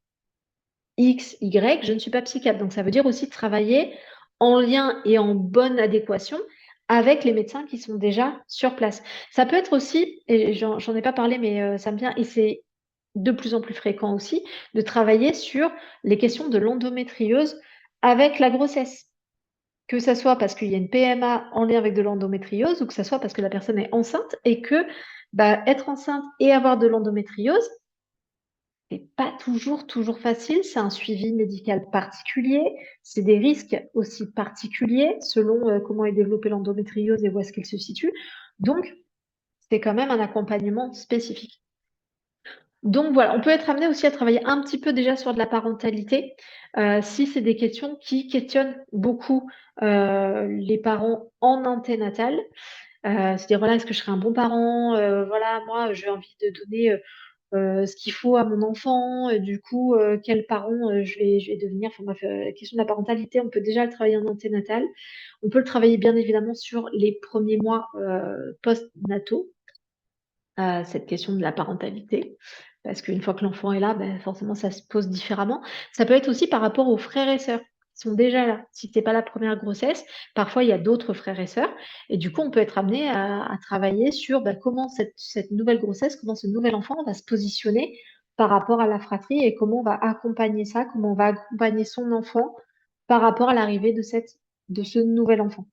X, Y, je ne suis pas psychiatre. Donc, ça veut dire aussi travailler en lien et en bonne adéquation avec les médecins qui sont déjà sur place. Ça peut être aussi, et j'en ai pas parlé, mais ça me vient, et c'est de plus en plus fréquent aussi, de travailler sur les questions de l'endométriose avec la grossesse. Que ça soit parce qu'il y a une PMA en lien avec de l'endométriose ou que ça soit parce que la personne est enceinte et que être enceinte et avoir de l'endométriose, c'est pas toujours facile. C'est un suivi médical particulier. C'est des risques aussi particuliers selon comment est développée l'endométriose et où est-ce qu'elle se situe. Donc, c'est quand même un accompagnement spécifique. Donc voilà, on peut être amené aussi à travailler un petit peu déjà sur de la parentalité, si c'est des questions qui questionnent beaucoup les parents en anténatal. C'est-à-dire, voilà, est-ce que je serai un bon parent? Voilà, moi, j'ai envie de donner ce qu'il faut à mon enfant. Du coup, quel parent je vais devenir? Enfin bref, la question de la parentalité, on peut déjà le travailler en anténatal. On peut le travailler bien évidemment sur les premiers mois post-nataux, cette question de la parentalité. Parce qu'une fois que l'enfant est là, forcément, ça se pose différemment. Ça peut être aussi par rapport aux frères et sœurs qui sont déjà là. Si ce n'est pas la première grossesse, parfois il y a d'autres frères et sœurs. Et du coup, on peut être amené à travailler sur comment cette nouvelle grossesse, comment ce nouvel enfant va se positionner par rapport à la fratrie et comment on va accompagner ça, comment on va accompagner son enfant par rapport à l'arrivée de ce nouvel enfant.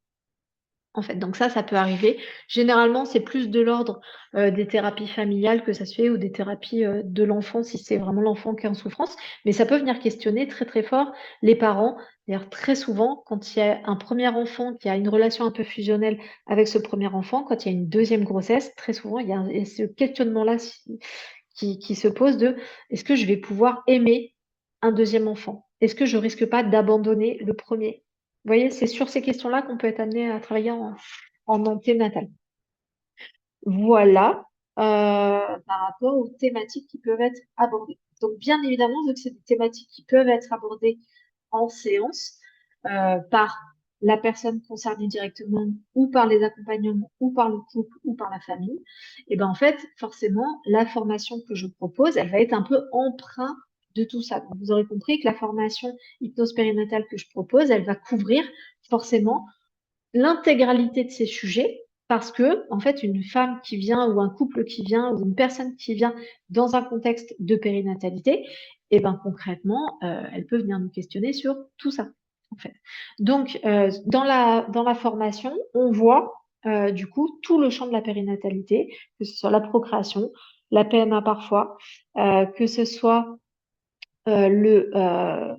En fait, donc ça peut arriver. Généralement, c'est plus de l'ordre des thérapies familiales que ça se fait ou des thérapies de l'enfant si c'est vraiment l'enfant qui est en souffrance. Mais ça peut venir questionner très très fort les parents. D'ailleurs, très souvent, quand il y a un premier enfant qui a une relation un peu fusionnelle avec ce premier enfant, quand il y a une deuxième grossesse, très souvent, il y a ce questionnement-là qui se pose de est-ce que je vais pouvoir aimer un deuxième enfant? Est-ce que je risque pas d'abandonner le premier? Vous voyez, c'est sur ces questions-là qu'on peut être amené à travailler en anténatal. Voilà, par rapport aux thématiques qui peuvent être abordées. Donc, bien évidemment, vu que c'est des thématiques qui peuvent être abordées en séance par la personne concernée directement ou par les accompagnements ou par le couple ou par la famille, et ben en fait, forcément, la formation que je propose, elle va être un peu empreinte de tout ça. Donc, vous aurez compris que la formation hypnose périnatale que je propose, elle va couvrir forcément l'intégralité de ces sujets parce que, en fait, une femme qui vient ou un couple qui vient ou une personne qui vient dans un contexte de périnatalité, et ben concrètement, elle peut venir nous questionner sur tout ça, en fait. Donc, dans la formation, on voit du coup tout le champ de la périnatalité, que ce soit la procréation, la PMA parfois, que ce soit la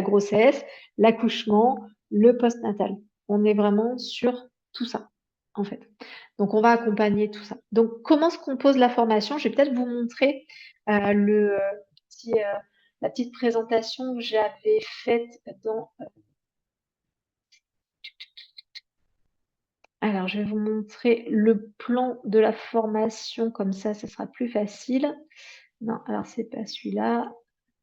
grossesse, l'accouchement, le postnatal. On est vraiment sur tout ça, en fait. Donc, on va accompagner tout ça. Donc, comment se compose la formation? Je vais peut-être vous montrer petit, euh, la petite présentation que j'avais faite dans... Alors, je vais vous montrer le plan de la formation, comme ça, ce sera plus facile. Non, alors, c'est pas celui-là,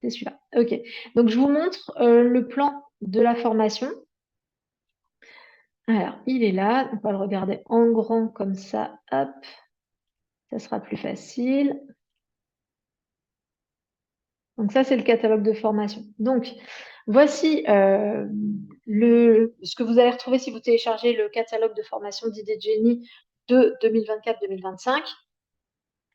c'est celui-là. OK. Donc, je vous montre le plan de la formation. Alors, il est là. On va le regarder en grand comme ça. Hop, ça sera plus facile. Donc, ça, c'est le catalogue de formation. Donc, voici ce que vous allez retrouver si vous téléchargez le catalogue de formation d'Idée Jenny de 2024-2025.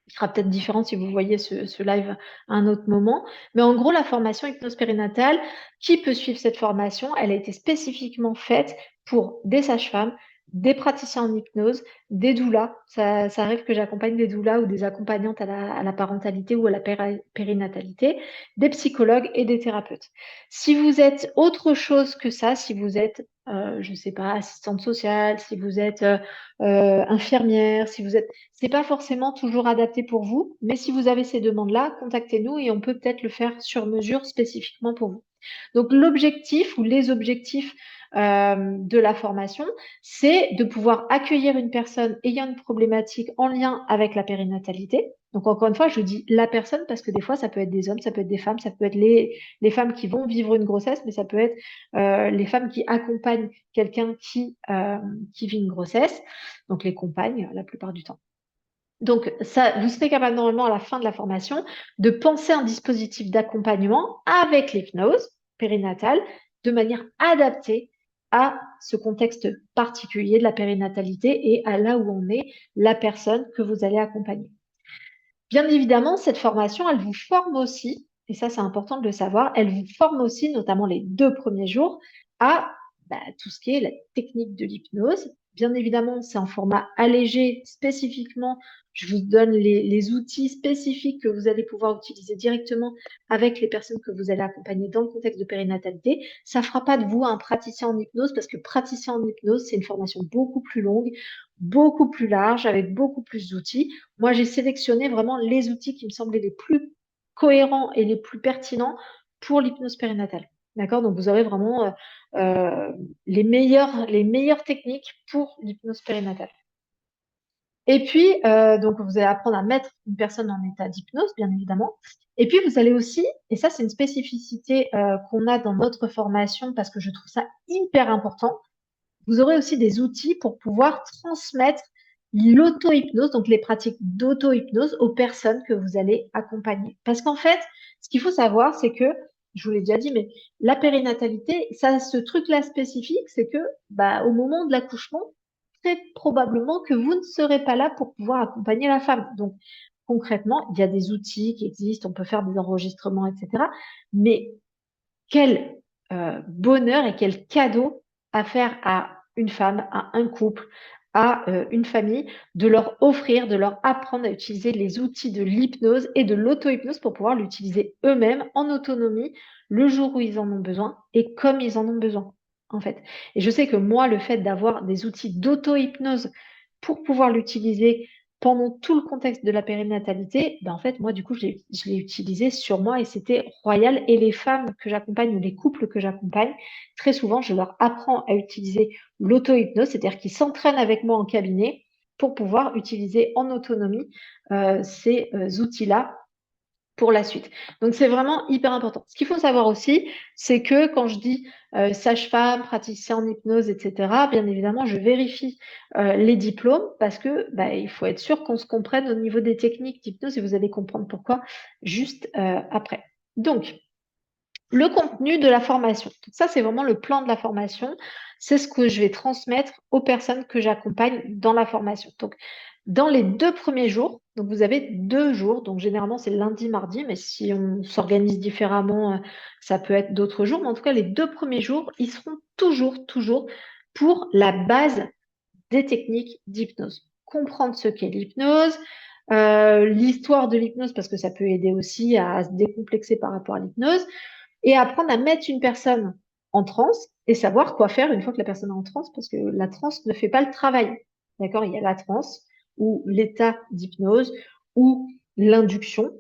Il sera peut-être différent si vous voyez ce live à un autre moment. Mais en gros, la formation hypnose périnatale, qui peut suivre cette formation, elle a été spécifiquement faite pour des sages-femmes, des praticiens en hypnose, des doulas. Ça arrive que j'accompagne des doulas ou des accompagnantes à la parentalité ou à la périnatalité, des psychologues et des thérapeutes. Si vous êtes autre chose que ça, si vous êtes, je ne sais pas, assistante sociale, si vous êtes infirmière, si vous êtes c'est pas forcément toujours adapté pour vous, mais si vous avez ces demandes-là, contactez-nous et on peut peut-être le faire sur mesure spécifiquement pour vous. Donc l'objectif ou les objectifs de la formation, c'est de pouvoir accueillir une personne ayant une problématique en lien avec la périnatalité. Donc encore une fois, je dis la personne parce que des fois, ça peut être des hommes, ça peut être des femmes, ça peut être les femmes qui vont vivre une grossesse, mais ça peut être les femmes qui accompagnent quelqu'un qui vit une grossesse, donc les compagnes la plupart du temps. Donc, ça, vous serez capable normalement à la fin de la formation de penser un dispositif d'accompagnement avec l'hypnose périnatale de manière adaptée à ce contexte particulier de la périnatalité et à là où on est la personne que vous allez accompagner. Bien évidemment, cette formation, elle vous forme aussi, et ça c'est important de le savoir, elle vous forme aussi, notamment les 2 premiers jours, à tout ce qui est la technique de l'hypnose, bien évidemment, c'est en format allégé spécifiquement. Je vous donne les outils spécifiques que vous allez pouvoir utiliser directement avec les personnes que vous allez accompagner dans le contexte de périnatalité. Ça ne fera pas de vous un praticien en hypnose parce que praticien en hypnose, c'est une formation beaucoup plus longue, beaucoup plus large, avec beaucoup plus d'outils. Moi, j'ai sélectionné vraiment les outils qui me semblaient les plus cohérents et les plus pertinents pour l'hypnose périnatale. D'accord? Donc, vous aurez vraiment les meilleures techniques pour l'hypnose périnatale. Et puis, donc, vous allez apprendre à mettre une personne en état d'hypnose, bien évidemment. Et puis, vous allez aussi, et ça, c'est une spécificité qu'on a dans notre formation parce que je trouve ça hyper important, vous aurez aussi des outils pour pouvoir transmettre l'auto-hypnose, donc les pratiques d'auto-hypnose aux personnes que vous allez accompagner. Parce qu'en fait, ce qu'il faut savoir, c'est que, je vous l'ai déjà dit, mais la périnatalité, ça a ce truc-là spécifique, c'est que au moment de l'accouchement, très probablement que vous ne serez pas là pour pouvoir accompagner la femme. Donc, concrètement, il y a des outils qui existent, on peut faire des enregistrements, etc. Mais quel bonheur et quel cadeau à faire à une femme, à un couple, à une famille, de leur offrir, de leur apprendre à utiliser les outils de l'hypnose et de l'auto-hypnose pour pouvoir l'utiliser eux-mêmes en autonomie le jour où ils en ont besoin et comme ils en ont besoin, en fait. Et je sais que moi, le fait d'avoir des outils d'auto-hypnose pour pouvoir l'utiliser pendant tout le contexte de la périnatalité, en fait, moi, du coup, je l'ai utilisé sur moi et c'était royal. Et les femmes que j'accompagne ou les couples que j'accompagne, très souvent, je leur apprends à utiliser l'auto-hypnose, c'est-à-dire qu'ils s'entraînent avec moi en cabinet pour pouvoir utiliser en autonomie ces outils-là pour la suite. Donc, c'est vraiment hyper important. Ce qu'il faut savoir aussi, c'est que quand je dis sage-femme, praticien en hypnose, etc., bien évidemment, je vérifie les diplômes parce que il faut être sûr qu'on se comprenne au niveau des techniques d'hypnose et vous allez comprendre pourquoi juste après. Donc, le contenu de la formation. Donc ça, c'est vraiment le plan de la formation. C'est ce que je vais transmettre aux personnes que j'accompagne dans la formation. Donc, dans les 2 premiers jours, donc vous avez 2 jours, donc généralement c'est lundi, mardi, mais si on s'organise différemment, ça peut être d'autres jours. Mais en tout cas, les 2 premiers jours, ils seront toujours pour la base des techniques d'hypnose. Comprendre ce qu'est l'hypnose, l'histoire de l'hypnose, parce que ça peut aider aussi à se décomplexer par rapport à l'hypnose, et apprendre à mettre une personne en transe et savoir quoi faire une fois que la personne est en transe, parce que la transe ne fait pas le travail. D'accord? Il y a la transe ou l'état d'hypnose ou l'induction.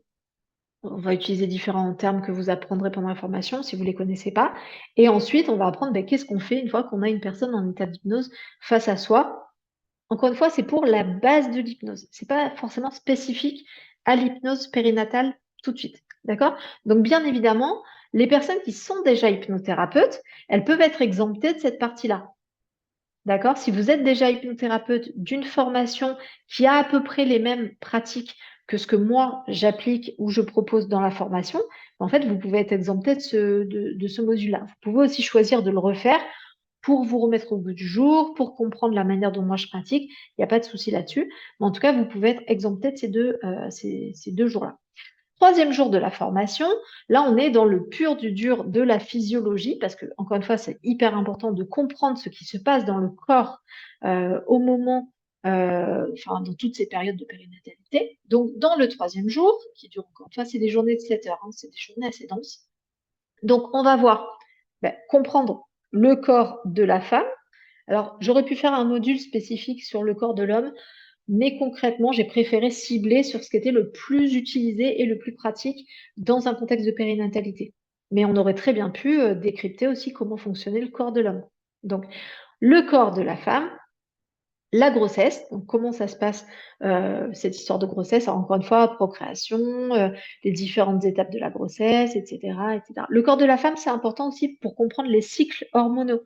On va utiliser différents termes que vous apprendrez pendant la formation si vous ne les connaissez pas. Et ensuite, on va apprendre qu'est-ce qu'on fait une fois qu'on a une personne en état d'hypnose face à soi. Encore une fois, c'est pour la base de l'hypnose. Ce n'est pas forcément spécifique à l'hypnose périnatale tout de suite. D'accord? Donc, bien évidemment, les personnes qui sont déjà hypnothérapeutes, elles peuvent être exemptées de cette partie-là. D'accord? Si vous êtes déjà hypnothérapeute d'une formation qui a à peu près les mêmes pratiques que ce que moi j'applique ou je propose dans la formation, en fait, vous pouvez être exempté de ce module-là. Vous pouvez aussi choisir de le refaire pour vous remettre au bout du jour, pour comprendre la manière dont moi je pratique. Il n'y a pas de souci là-dessus. Mais en tout cas, vous pouvez être exempté de ces deux jours-là. 3e jour de la formation, là, on est dans le pur du dur de la physiologie, parce que, encore une fois, c'est hyper important de comprendre ce qui se passe dans le corps au moment, dans toutes ces périodes de périnatalité. Donc, dans le 3e jour, qui dure encore une fois, c'est des journées de 7 heures, c'est des journées assez denses. Donc, on va voir, comprendre le corps de la femme. Alors, j'aurais pu faire un module spécifique sur le corps de l'homme, mais concrètement, j'ai préféré cibler sur ce qui était le plus utilisé et le plus pratique dans un contexte de périnatalité. Mais on aurait très bien pu décrypter aussi comment fonctionnait le corps de l'homme. Donc, le corps de la femme, la grossesse, donc comment ça se passe cette histoire de grossesse, alors, encore une fois, procréation, les différentes étapes de la grossesse, etc., etc. Le corps de la femme, c'est important aussi pour comprendre les cycles hormonaux.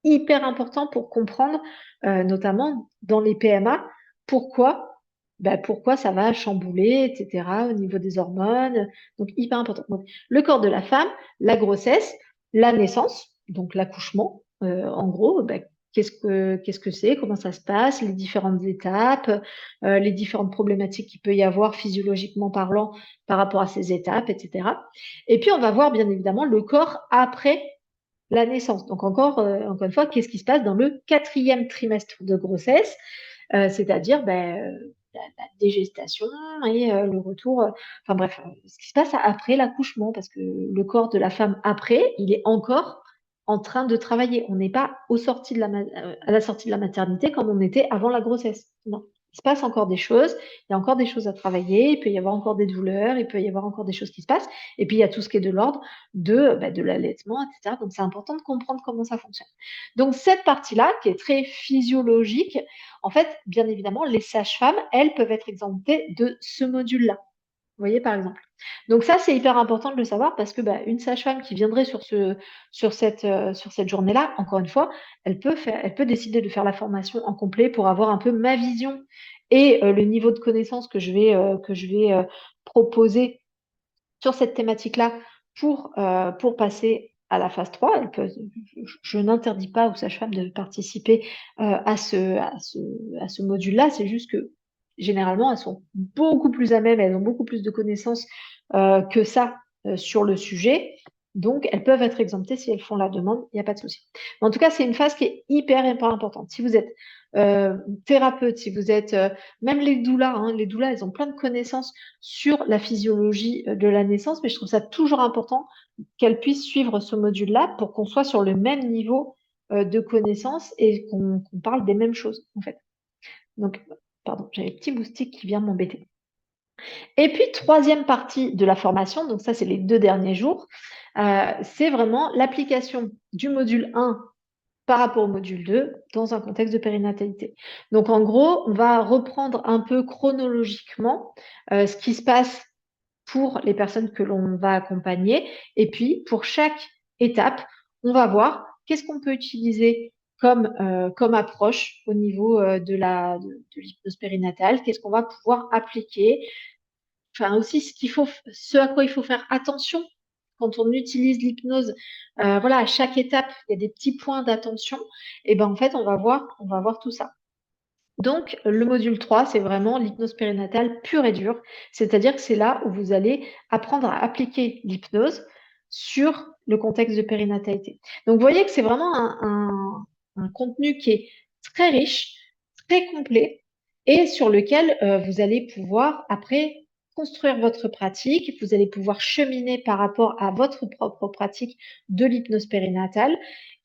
Hyper important pour comprendre, notamment dans les PMA, pourquoi ça va chambouler, etc., au niveau des hormones. Donc, hyper important. Donc, le corps de la femme, la grossesse, la naissance, donc l'accouchement, en gros, qu'est-ce que c'est, comment ça se passe, les différentes étapes, les différentes problématiques qu'il peut y avoir physiologiquement parlant par rapport à ces étapes, etc. Et puis, on va voir bien évidemment le corps après la naissance. Donc encore une fois, qu'est-ce qui se passe dans le 4e trimestre de grossesse, c'est-à-dire la dégestation et le retour, enfin bref, ce qui se passe après l'accouchement, parce que le corps de la femme après, il est encore en train de travailler. On n'est pas à la sortie de la maternité comme on était avant la grossesse. Non. Il se passe encore des choses, il y a encore des choses à travailler, il peut y avoir encore des douleurs, il peut y avoir encore des choses qui se passent, et puis il y a tout ce qui est de l'ordre de l'allaitement, etc. Donc c'est important de comprendre comment ça fonctionne. Donc cette partie-là, qui est très physiologique, en fait, bien évidemment, les sages-femmes, elles, peuvent être exemptées de ce module-là. Vous voyez, par exemple. Donc ça, c'est hyper important de le savoir parce que une sage-femme qui viendrait sur cette journée-là, encore une fois, elle peut décider de faire la formation en complet pour avoir un peu ma vision et le niveau de connaissance que je vais proposer sur cette thématique-là pour passer à la phase 3. Je n'interdis pas aux sages-femmes de participer à ce module-là. C'est juste que généralement, elles sont beaucoup plus à même, elles ont beaucoup plus de connaissances que ça sur le sujet. Donc, elles peuvent être exemptées si elles font la demande, il n'y a pas de souci. Mais en tout cas, c'est une phase qui est hyper importante. Si vous êtes thérapeute, si vous êtes même les doulas, elles ont plein de connaissances sur la physiologie de la naissance, mais je trouve ça toujours important qu'elles puissent suivre ce module-là pour qu'on soit sur le même niveau de connaissances et qu'on parle des mêmes choses, en fait. Donc, pardon, j'ai un petit moustique qui vient m'embêter. Et puis, troisième partie de la formation, donc ça, c'est les 2 derniers jours, c'est vraiment l'application du module 1 par rapport au module 2 dans un contexte de périnatalité. Donc, en gros, on va reprendre un peu chronologiquement ce qui se passe pour les personnes que l'on va accompagner. Et puis, pour chaque étape, on va voir qu'est-ce qu'on peut utiliser comme approche au niveau de l'hypnose périnatale, qu'est-ce qu'on va pouvoir appliquer, enfin aussi ce à quoi il faut faire attention quand on utilise l'hypnose. Voilà, à chaque étape, il y a des petits points d'attention. Et ben en fait, on va voir tout ça. Donc, le module 3, c'est vraiment l'hypnose périnatale pure et dure. C'est-à-dire que c'est là où vous allez apprendre à appliquer l'hypnose sur le contexte de périnatalité. Donc, vous voyez que c'est vraiment un contenu qui est très riche, très complet et sur lequel vous allez pouvoir après construire votre pratique. Vous allez pouvoir cheminer par rapport à votre propre pratique de l'hypnose périnatale.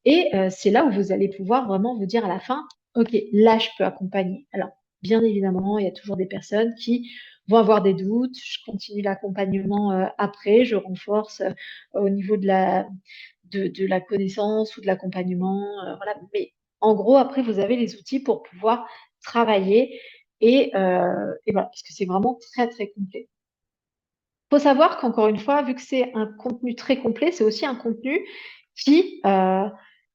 Et c'est là où vous allez pouvoir vraiment vous dire à la fin, OK, là, je peux accompagner. Alors, bien évidemment, il y a toujours des personnes qui vont avoir des doutes. Je continue l'accompagnement après, je renforce au niveau de la connaissance ou de l'accompagnement. Voilà. Mais en gros, après, vous avez les outils pour pouvoir travailler et voilà, parce que c'est vraiment très, très complet. Il faut savoir qu'encore une fois, vu que c'est un contenu très complet, c'est aussi un contenu qui, euh,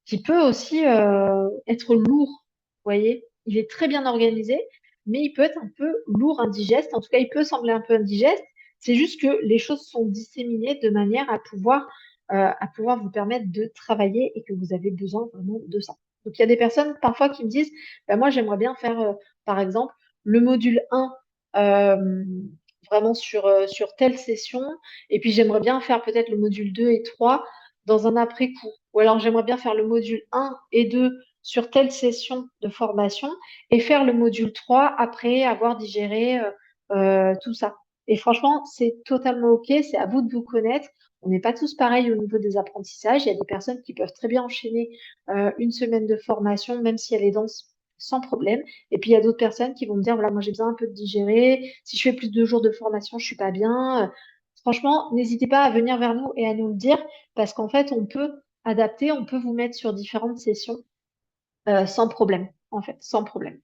qui peut aussi être lourd. Vous voyez, il est très bien organisé, mais il peut être un peu lourd, indigeste. En tout cas, il peut sembler un peu indigeste. C'est juste que les choses sont disséminées de manière à pouvoir vous permettre de travailler et que vous avez besoin vraiment de ça. Donc, il y a des personnes parfois qui me disent, ben, moi, j'aimerais bien faire, par exemple, le module 1 vraiment sur telle session. Et puis, j'aimerais bien faire peut-être le module 2 et 3 dans un après-coup. Ou alors, j'aimerais bien faire le module 1 et 2 sur telle session de formation et faire le module 3 après avoir digéré tout ça. Et franchement, c'est totalement OK. C'est à vous de vous connaître. On n'est pas tous pareils au niveau des apprentissages. Il y a des personnes qui peuvent très bien enchaîner une semaine de formation, même si elle est dense, sans problème. Et puis, il y a d'autres personnes qui vont me dire, voilà, moi, j'ai besoin un peu de digérer. Si je fais plus de jours de formation, je suis pas bien. Franchement, n'hésitez pas à venir vers nous et à nous le dire parce qu'en fait, on peut adapter, on peut vous mettre sur différentes sessions sans problème, en fait, sans problème.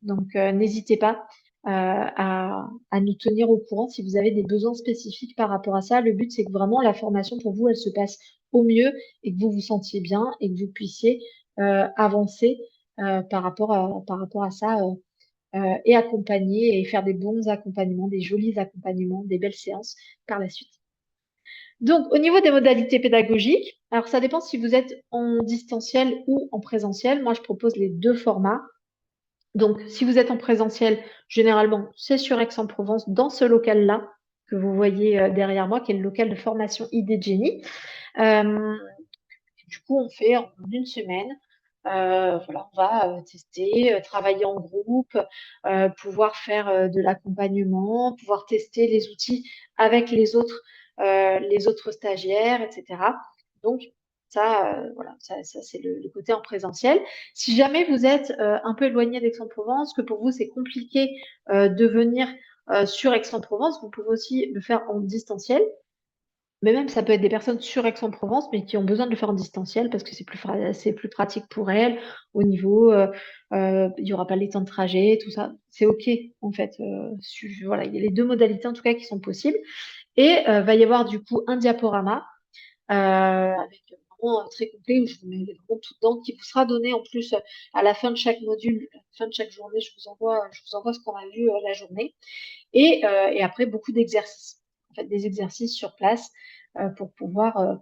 Donc, n'hésitez pas à nous tenir au courant si vous avez des besoins spécifiques par rapport à ça. Le but, c'est que vraiment la formation pour vous, elle se passe au mieux et que vous vous sentiez bien et que vous puissiez avancer par rapport à ça et accompagner et faire des bons accompagnements, des jolis accompagnements, des belles séances par la suite. Donc, au niveau des modalités pédagogiques, alors ça dépend si vous êtes en distanciel ou en présentiel. Moi, je propose les 2 formats. Donc, si vous êtes en présentiel, généralement, c'est sur Aix-en-Provence, dans ce local-là que vous voyez derrière moi, qui est le local de formation Idée de Génie. Euh, Du coup, on fait en une semaine. Voilà, on va tester, travailler en groupe, pouvoir faire de l'accompagnement, pouvoir tester les outils avec les autres stagiaires, etc. Donc, ça, voilà, ça c'est le côté en présentiel. Si jamais vous êtes un peu éloigné d'Aix-en-Provence, que pour vous c'est compliqué de venir sur Aix-en-Provence, vous pouvez aussi le faire en distanciel. Mais même, ça peut être des personnes sur Aix-en-Provence, mais qui ont besoin de le faire en distanciel parce que c'est plus pratique pour elles au niveau, il n'y aura pas les temps de trajet, tout ça. C'est OK, en fait. Voilà, il y a les deux modalités, en tout cas, qui sont possibles. Et va y avoir, du coup, un diaporama avec vraiment très complet où je vous mets vraiment tout dedans, qui vous sera donné en plus à la fin de chaque module, à la fin de chaque journée. Je vous envoie ce qu'on a vu la journée. Et après, beaucoup d'exercices. En fait, des exercices sur place pour pouvoir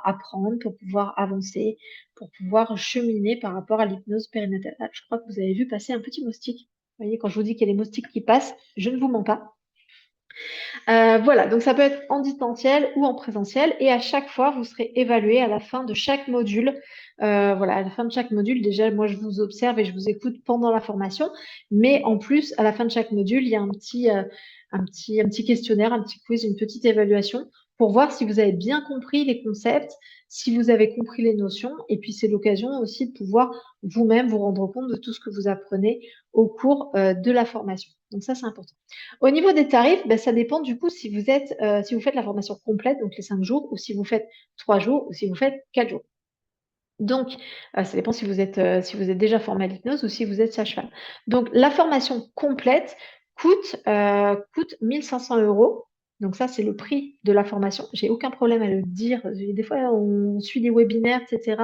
apprendre, pour pouvoir avancer, pour pouvoir cheminer par rapport à l'hypnose périnatale. Ah, je crois que vous avez vu passer un petit moustique. Vous voyez, quand je vous dis qu'il y a des moustiques qui passent, je ne vous mens pas. Voilà, donc ça peut être en distanciel ou en présentiel. Et à chaque fois, vous serez évalué à la fin de chaque module. Voilà, à la fin de chaque module, déjà, moi, je vous observe et je vous écoute pendant la formation. Mais en plus, à la fin de chaque module, il y a un petit questionnaire, un petit quiz, une petite évaluation pour voir si vous avez bien compris les concepts, si vous avez compris les notions. Et puis, c'est l'occasion aussi de pouvoir vous-même vous rendre compte de tout ce que vous apprenez au cours de la formation. Donc ça, c'est important. Au niveau des tarifs, ben, ça dépend du coup si si vous faites la formation complète, donc les 5 jours, ou si vous faites 3 jours, ou si vous faites 4 jours. Donc, ça dépend si vous êtes déjà formé à l'hypnose ou si vous êtes sage-femme. Donc, la formation complète coûte 1500 euros. Donc ça, c'est le prix de la formation. J'ai aucun problème à le dire. Des fois, on suit des webinaires, etc.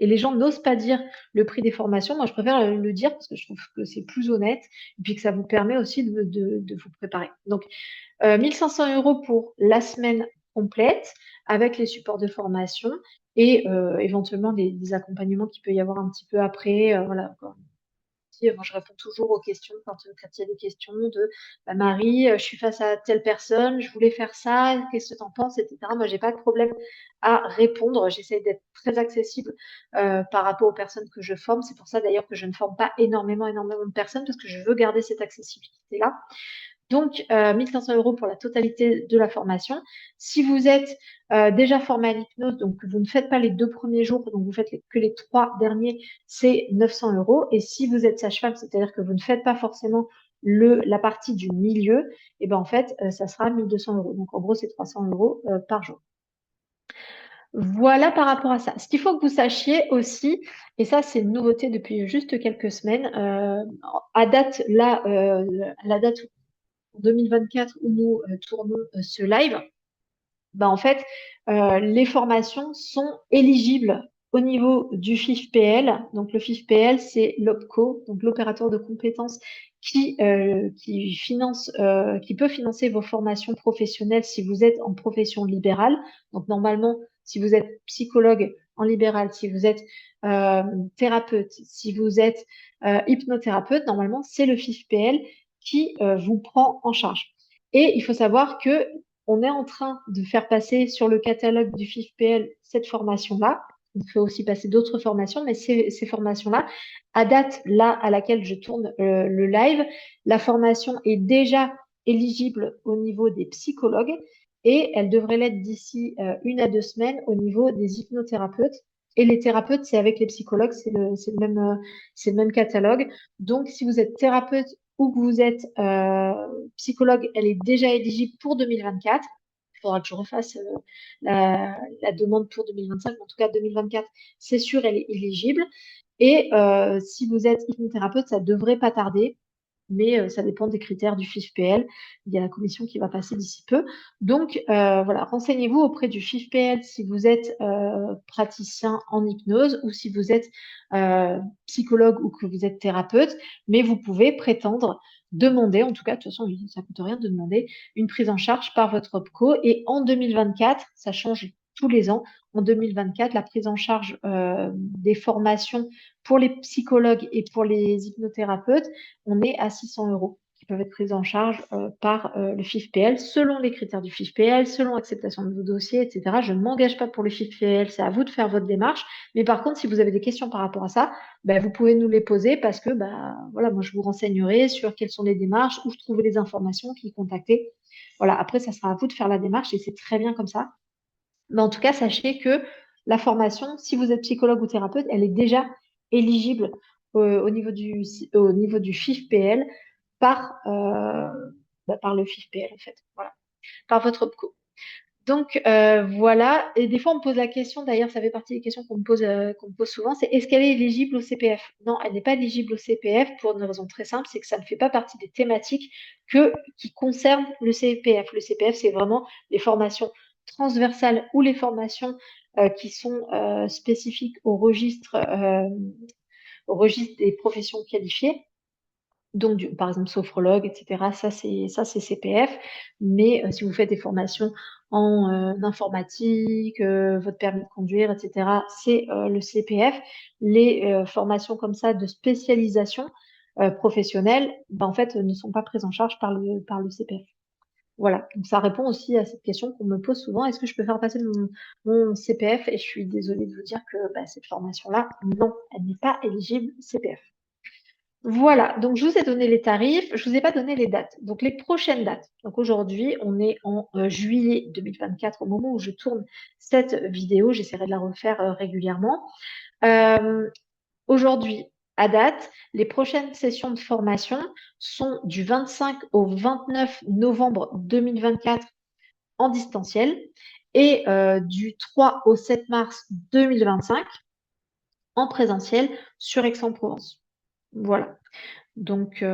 Et les gens n'osent pas dire le prix des formations. Moi, je préfère le dire parce que je trouve que c'est plus honnête et puis que ça vous permet aussi de vous préparer. Donc, 1500 euros pour la semaine complète avec les supports de formation et éventuellement des accompagnements qu'il peut y avoir un petit peu après. Voilà, quoi. Moi, je réponds toujours aux questions quand il y a des questions de bah, Marie, je suis face à telle personne, je voulais faire ça, qu'est-ce que tu en penses, etc. Moi, j'ai pas de problème à répondre. J'essaie d'être très accessible par rapport aux personnes que je forme. C'est pour ça d'ailleurs que je ne forme pas énormément de personnes parce que je veux garder cette accessibilité-là. Donc, 1500 euros pour la totalité de la formation. Si vous êtes déjà formé à l'hypnose, donc vous ne faites pas les 2 premiers jours, donc vous faites que les 3 derniers, c'est 900 euros. Et si vous êtes sage-femme, c'est-à-dire que vous ne faites pas forcément la partie du milieu, et ben en fait, ça sera 1200 euros. Donc, en gros, c'est 300 euros par jour. Voilà par rapport à ça. Ce qu'il faut que vous sachiez aussi, et ça c'est une nouveauté depuis juste quelques semaines, à date là, la date 2024 où nous tournons ce live, bah, en fait, les formations sont éligibles au niveau du FIFPL. Donc, le FIFPL, c'est l'OPCO, donc l'opérateur de compétences qui peut financer vos formations professionnelles si vous êtes en profession libérale. Donc, normalement, si vous êtes psychologue en libéral, si vous êtes thérapeute, si vous êtes hypnothérapeute, normalement, c'est le FIFPL qui vous prend en charge. Et il faut savoir que on est en train de faire passer sur le catalogue du FIFPL cette formation-là. On fait aussi passer d'autres formations, mais ces formations-là, à date là à laquelle je tourne le live, la formation est déjà éligible au niveau des psychologues et elle devrait l'être d'ici 1 à 2 semaines au niveau des hypnothérapeutes. Et les thérapeutes, c'est avec les psychologues, c'est le même catalogue. Donc, si vous êtes thérapeute ou que vous êtes psychologue, elle est déjà éligible pour 2024. Il faudra que je refasse la demande pour 2025, mais en tout cas 2024, c'est sûr, elle est éligible. Et si vous êtes hypnothérapeute, ça devrait pas tarder, mais ça dépend des critères du FIFPL. Il y a la commission qui va passer d'ici peu. Donc voilà, renseignez-vous auprès du FIFPL si vous êtes praticien en hypnose ou si vous êtes psychologue ou que vous êtes thérapeute, mais vous pouvez prétendre demander, en tout cas, de toute façon, ça ne coûte rien de demander une prise en charge par votre OPCO. Et en 2024, ça change tous les ans. En 2024, la prise en charge des formations pour les psychologues et pour les hypnothérapeutes, on est à 600 euros. qui peuvent être prises en charge par le FIF-PL, selon les critères du FIF-PL, selon l'acceptation de vos dossiers, etc. Je ne m'engage pas pour le FIF-PL, c'est à vous de faire votre démarche. Mais par contre, si vous avez des questions par rapport à ça, vous pouvez nous les poser parce que voilà, moi, je vous renseignerai sur quelles sont les démarches, où trouver les informations, qui contacter. Voilà, après, ça sera à vous de faire la démarche et c'est très bien comme ça. Mais en tout cas, sachez que la formation, si vous êtes psychologue ou thérapeute, elle est déjà éligible au niveau du FIF-PL par le FIF-PL, en fait. Voilà, par votre OPCO. Donc, voilà. Et des fois, on me pose la question, d'ailleurs, ça fait partie des questions qu'on me pose souvent, c'est est-ce qu'elle est éligible au CPF? Non, elle n'est pas éligible au CPF pour une raison très simple, c'est que ça ne fait pas partie des thématiques qui concernent le CPF. Le CPF, c'est vraiment les formations transversales ou les formations qui sont spécifiques au registre des professions qualifiées. Donc, par exemple, sophrologue, etc. Ça, c'est CPF. Mais si vous faites des formations en informatique, votre permis de conduire, etc., c'est le CPF. Les formations comme ça de spécialisation professionnelle, en fait, ne sont pas prises en charge par le CPF. Voilà. Donc, ça répond aussi à cette question qu'on me pose souvent. Est-ce que je peux faire passer mon CPF? Et je suis désolée de vous dire que cette formation-là, non, elle n'est pas éligible CPF. Voilà, donc je vous ai donné les tarifs, je vous ai pas donné les dates. Donc les prochaines dates. Donc aujourd'hui, on est en juillet 2024 au moment où je tourne cette vidéo. J'essaierai de la refaire régulièrement. Aujourd'hui, à date, les prochaines sessions de formation sont du 25 au 29 novembre 2024 en distanciel et du 3 au 7 mars 2025 en présentiel sur Aix-en-Provence. Voilà. Donc,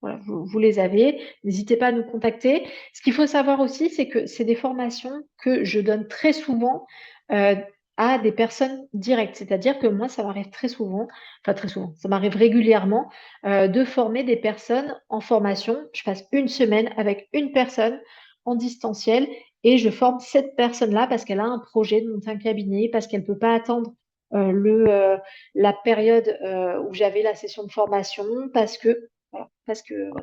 voilà, vous les avez. N'hésitez pas à nous contacter. Ce qu'il faut savoir aussi, c'est que c'est des formations que je donne très souvent à des personnes directes. C'est-à-dire que moi, ça m'arrive très souvent, enfin très souvent, ça m'arrive régulièrement de former des personnes en formation. Je passe une semaine avec une personne en distanciel et je forme cette personne-là parce qu'elle a un projet de monter un cabinet, parce qu'elle ne peut pas attendre la période où j'avais la session de formation, voilà.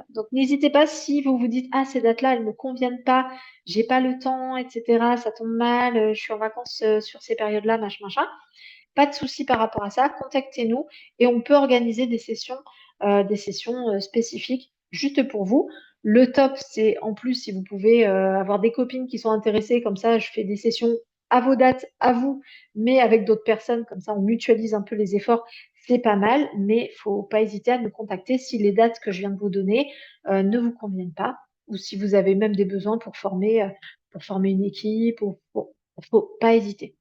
Donc n'hésitez pas si vous vous dites ah ces dates-là elles me conviennent pas, j'ai pas le temps, etc. Ça tombe mal, je suis en vacances sur ces périodes-là, machin. Pas de souci par rapport à ça, contactez-nous et on peut organiser des sessions spécifiques juste pour vous. Le top, c'est en plus si vous pouvez avoir des copines qui sont intéressées, comme ça je fais des sessions à vos dates, à vous, mais avec d'autres personnes, comme ça on mutualise un peu les efforts, c'est pas mal, mais faut pas hésiter à nous contacter si les dates que je viens de vous donner ne vous conviennent pas, ou si vous avez même des besoins pour former une équipe, faut pas hésiter.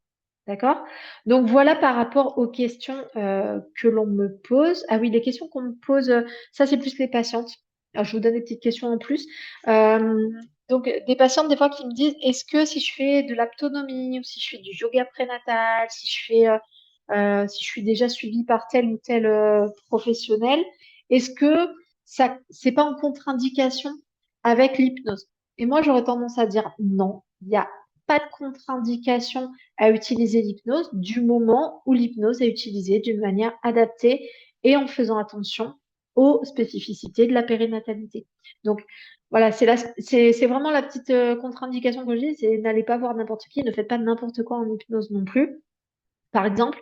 D'accord? Donc voilà par rapport aux questions que l'on me pose. Ah oui, les questions qu'on me pose, ça c'est plus les patientes. Alors, je vous donne des petites questions en plus. Euh, donc des patientes des fois qui me disent, est-ce que si je fais de l'autonomie ou si je fais du yoga prénatal, si je suis déjà suivie par tel ou tel professionnel, est-ce que ça c'est pas en contre-indication avec l'hypnose? Et moi j'aurais tendance à dire non, il n'y a pas de contre-indication à utiliser l'hypnose du moment où l'hypnose est utilisée d'une manière adaptée et en faisant attention aux spécificités de la périnatalité. Donc voilà, c'est vraiment la petite contre-indication que je dis, c'est n'allez pas voir n'importe qui, ne faites pas n'importe quoi en hypnose non plus. Par exemple,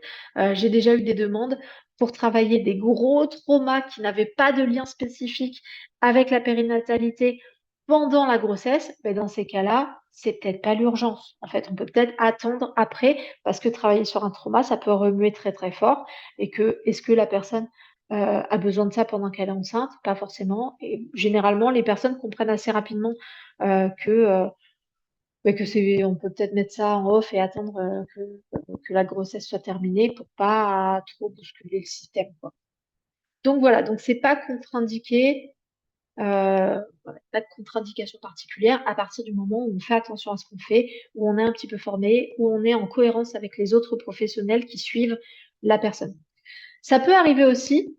j'ai déjà eu des demandes pour travailler des gros traumas qui n'avaient pas de lien spécifique avec la périnatalité pendant la grossesse. Mais dans ces cas-là, c'est peut-être pas l'urgence. En fait, on peut peut-être attendre après parce que travailler sur un trauma, ça peut remuer très très fort. Et que est-ce que la personne a besoin de ça pendant qu'elle est enceinte? Pas forcément. Et généralement, les personnes comprennent assez rapidement que on peut peut-être mettre ça en off et attendre que la grossesse soit terminée pour pas trop bousculer le système, quoi. Donc voilà, donc c'est pas contre-indiqué, voilà, pas de contre-indication particulière à partir du moment où on fait attention à ce qu'on fait, où on est un petit peu formé, où on est en cohérence avec les autres professionnels qui suivent la personne. Ça peut arriver aussi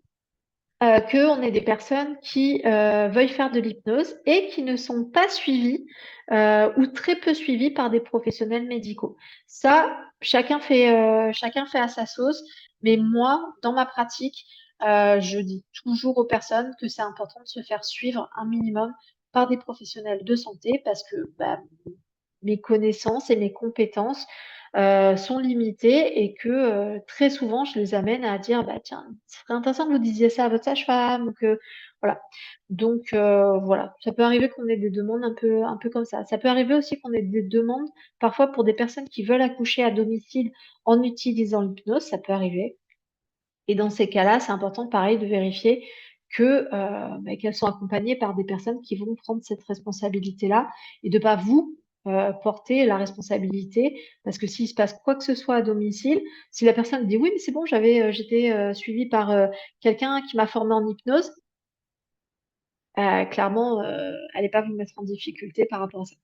qu'on ait des personnes qui veuillent faire de l'hypnose et qui ne sont pas suivies ou très peu suivies par des professionnels médicaux. Ça, chacun fait à sa sauce, mais moi, dans ma pratique, je dis toujours aux personnes que c'est important de se faire suivre un minimum par des professionnels de santé parce que bah, mes connaissances et mes compétences sont limitées et que très souvent, je les amène à dire, bah tiens, ce serait intéressant que vous disiez ça à votre sage-femme ou que voilà. Donc voilà, ça peut arriver qu'on ait des demandes un peu comme ça. Ça peut arriver aussi qu'on ait des demandes parfois pour des personnes qui veulent accoucher à domicile en utilisant l'hypnose, ça peut arriver. Et dans ces cas-là, c'est important, pareil, de vérifier que bah, qu'elles sont accompagnées par des personnes qui vont prendre cette responsabilité-là et de pas vous porter la responsabilité, parce que s'il se passe quoi que ce soit à domicile, si la personne dit oui, mais c'est bon, j'étais suivie par quelqu'un qui m'a formée en hypnose, clairement, allez pas vous mettre en difficulté par rapport à ça.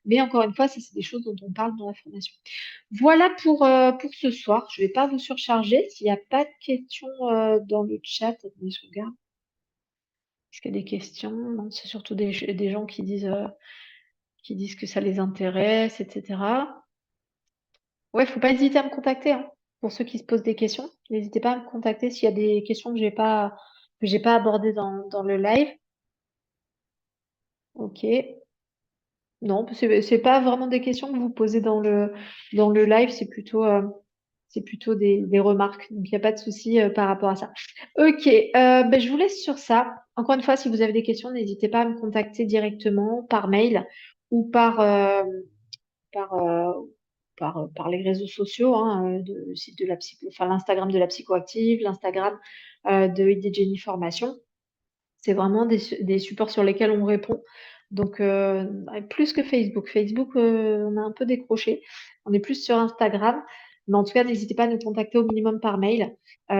Mais encore une fois, ça, c'est des choses dont on parle dans la formation. Voilà pour ce soir. Je vais pas vous surcharger. S'il y a pas de questions, dans le chat, attendez, je regarde. Est-ce qu'il y a des questions? Non, c'est surtout des gens qui disent que ça les intéresse, et cetera. Ouais, faut pas hésiter à me contacter, hein. Pour ceux qui se posent des questions, n'hésitez pas à me contacter s'il y a des questions que j'ai pas abordées dans le live. OK. Non, c'est pas vraiment des questions que vous posez dans le live, c'est plutôt des remarques. Donc, il n'y a pas de souci par rapport à ça. Ok, ben, je vous laisse sur ça. Encore une fois, si vous avez des questions, n'hésitez pas à me contacter directement par mail ou par, euh, par les réseaux sociaux, hein, le site de la psycho, enfin, l'Instagram de la psychoactive, l'Instagram de IDGeni Formation. C'est vraiment des supports sur lesquels on répond. Donc, plus que Facebook. Facebook, on a un peu décroché. On est plus sur Instagram. Mais en tout cas, n'hésitez pas à nous contacter au minimum par mail.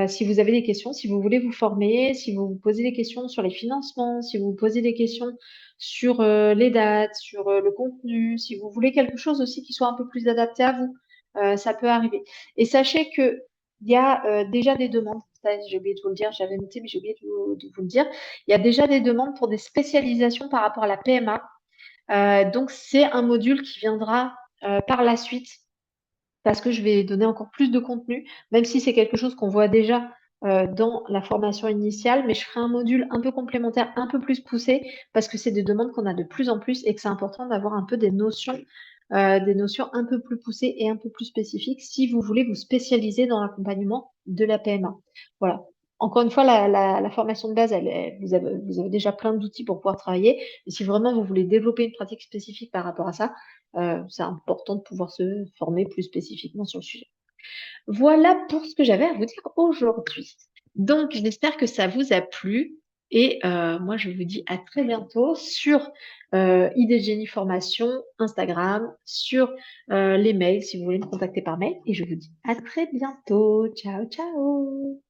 Si vous avez des questions, si vous voulez vous former, si vous vous posez des questions sur les financements, si vous vous posez des questions sur les dates, sur le contenu, si vous voulez quelque chose aussi qui soit un peu plus adapté à vous, ça peut arriver. Et sachez que il y a déjà des demandes. Ça, j'ai oublié de vous le dire, j'avais noté, mais j'ai oublié de vous le dire. Il y a déjà des demandes pour des spécialisations par rapport à la PMA. Donc, c'est un module qui viendra par la suite parce que je vais donner encore plus de contenu, même si c'est quelque chose qu'on voit déjà dans la formation initiale, mais je ferai un module un peu complémentaire, un peu plus poussé, parce que c'est des demandes qu'on a de plus en plus et que c'est important d'avoir un peu des notions un peu plus poussées et un peu plus spécifiques si vous voulez vous spécialiser dans l'accompagnement de la PMA. Voilà. Encore une fois, la formation de base, vous avez déjà plein d'outils pour pouvoir travailler. Et si vraiment vous voulez développer une pratique spécifique par rapport à ça, c'est important de pouvoir se former plus spécifiquement sur le sujet. Voilà pour ce que j'avais à vous dire aujourd'hui. Donc, j'espère que ça vous a plu. Et moi, je vous dis à très bientôt sur IDGeni Formation, Instagram, sur les mails si vous voulez me contacter par mail. Et je vous dis à très bientôt. Ciao, ciao.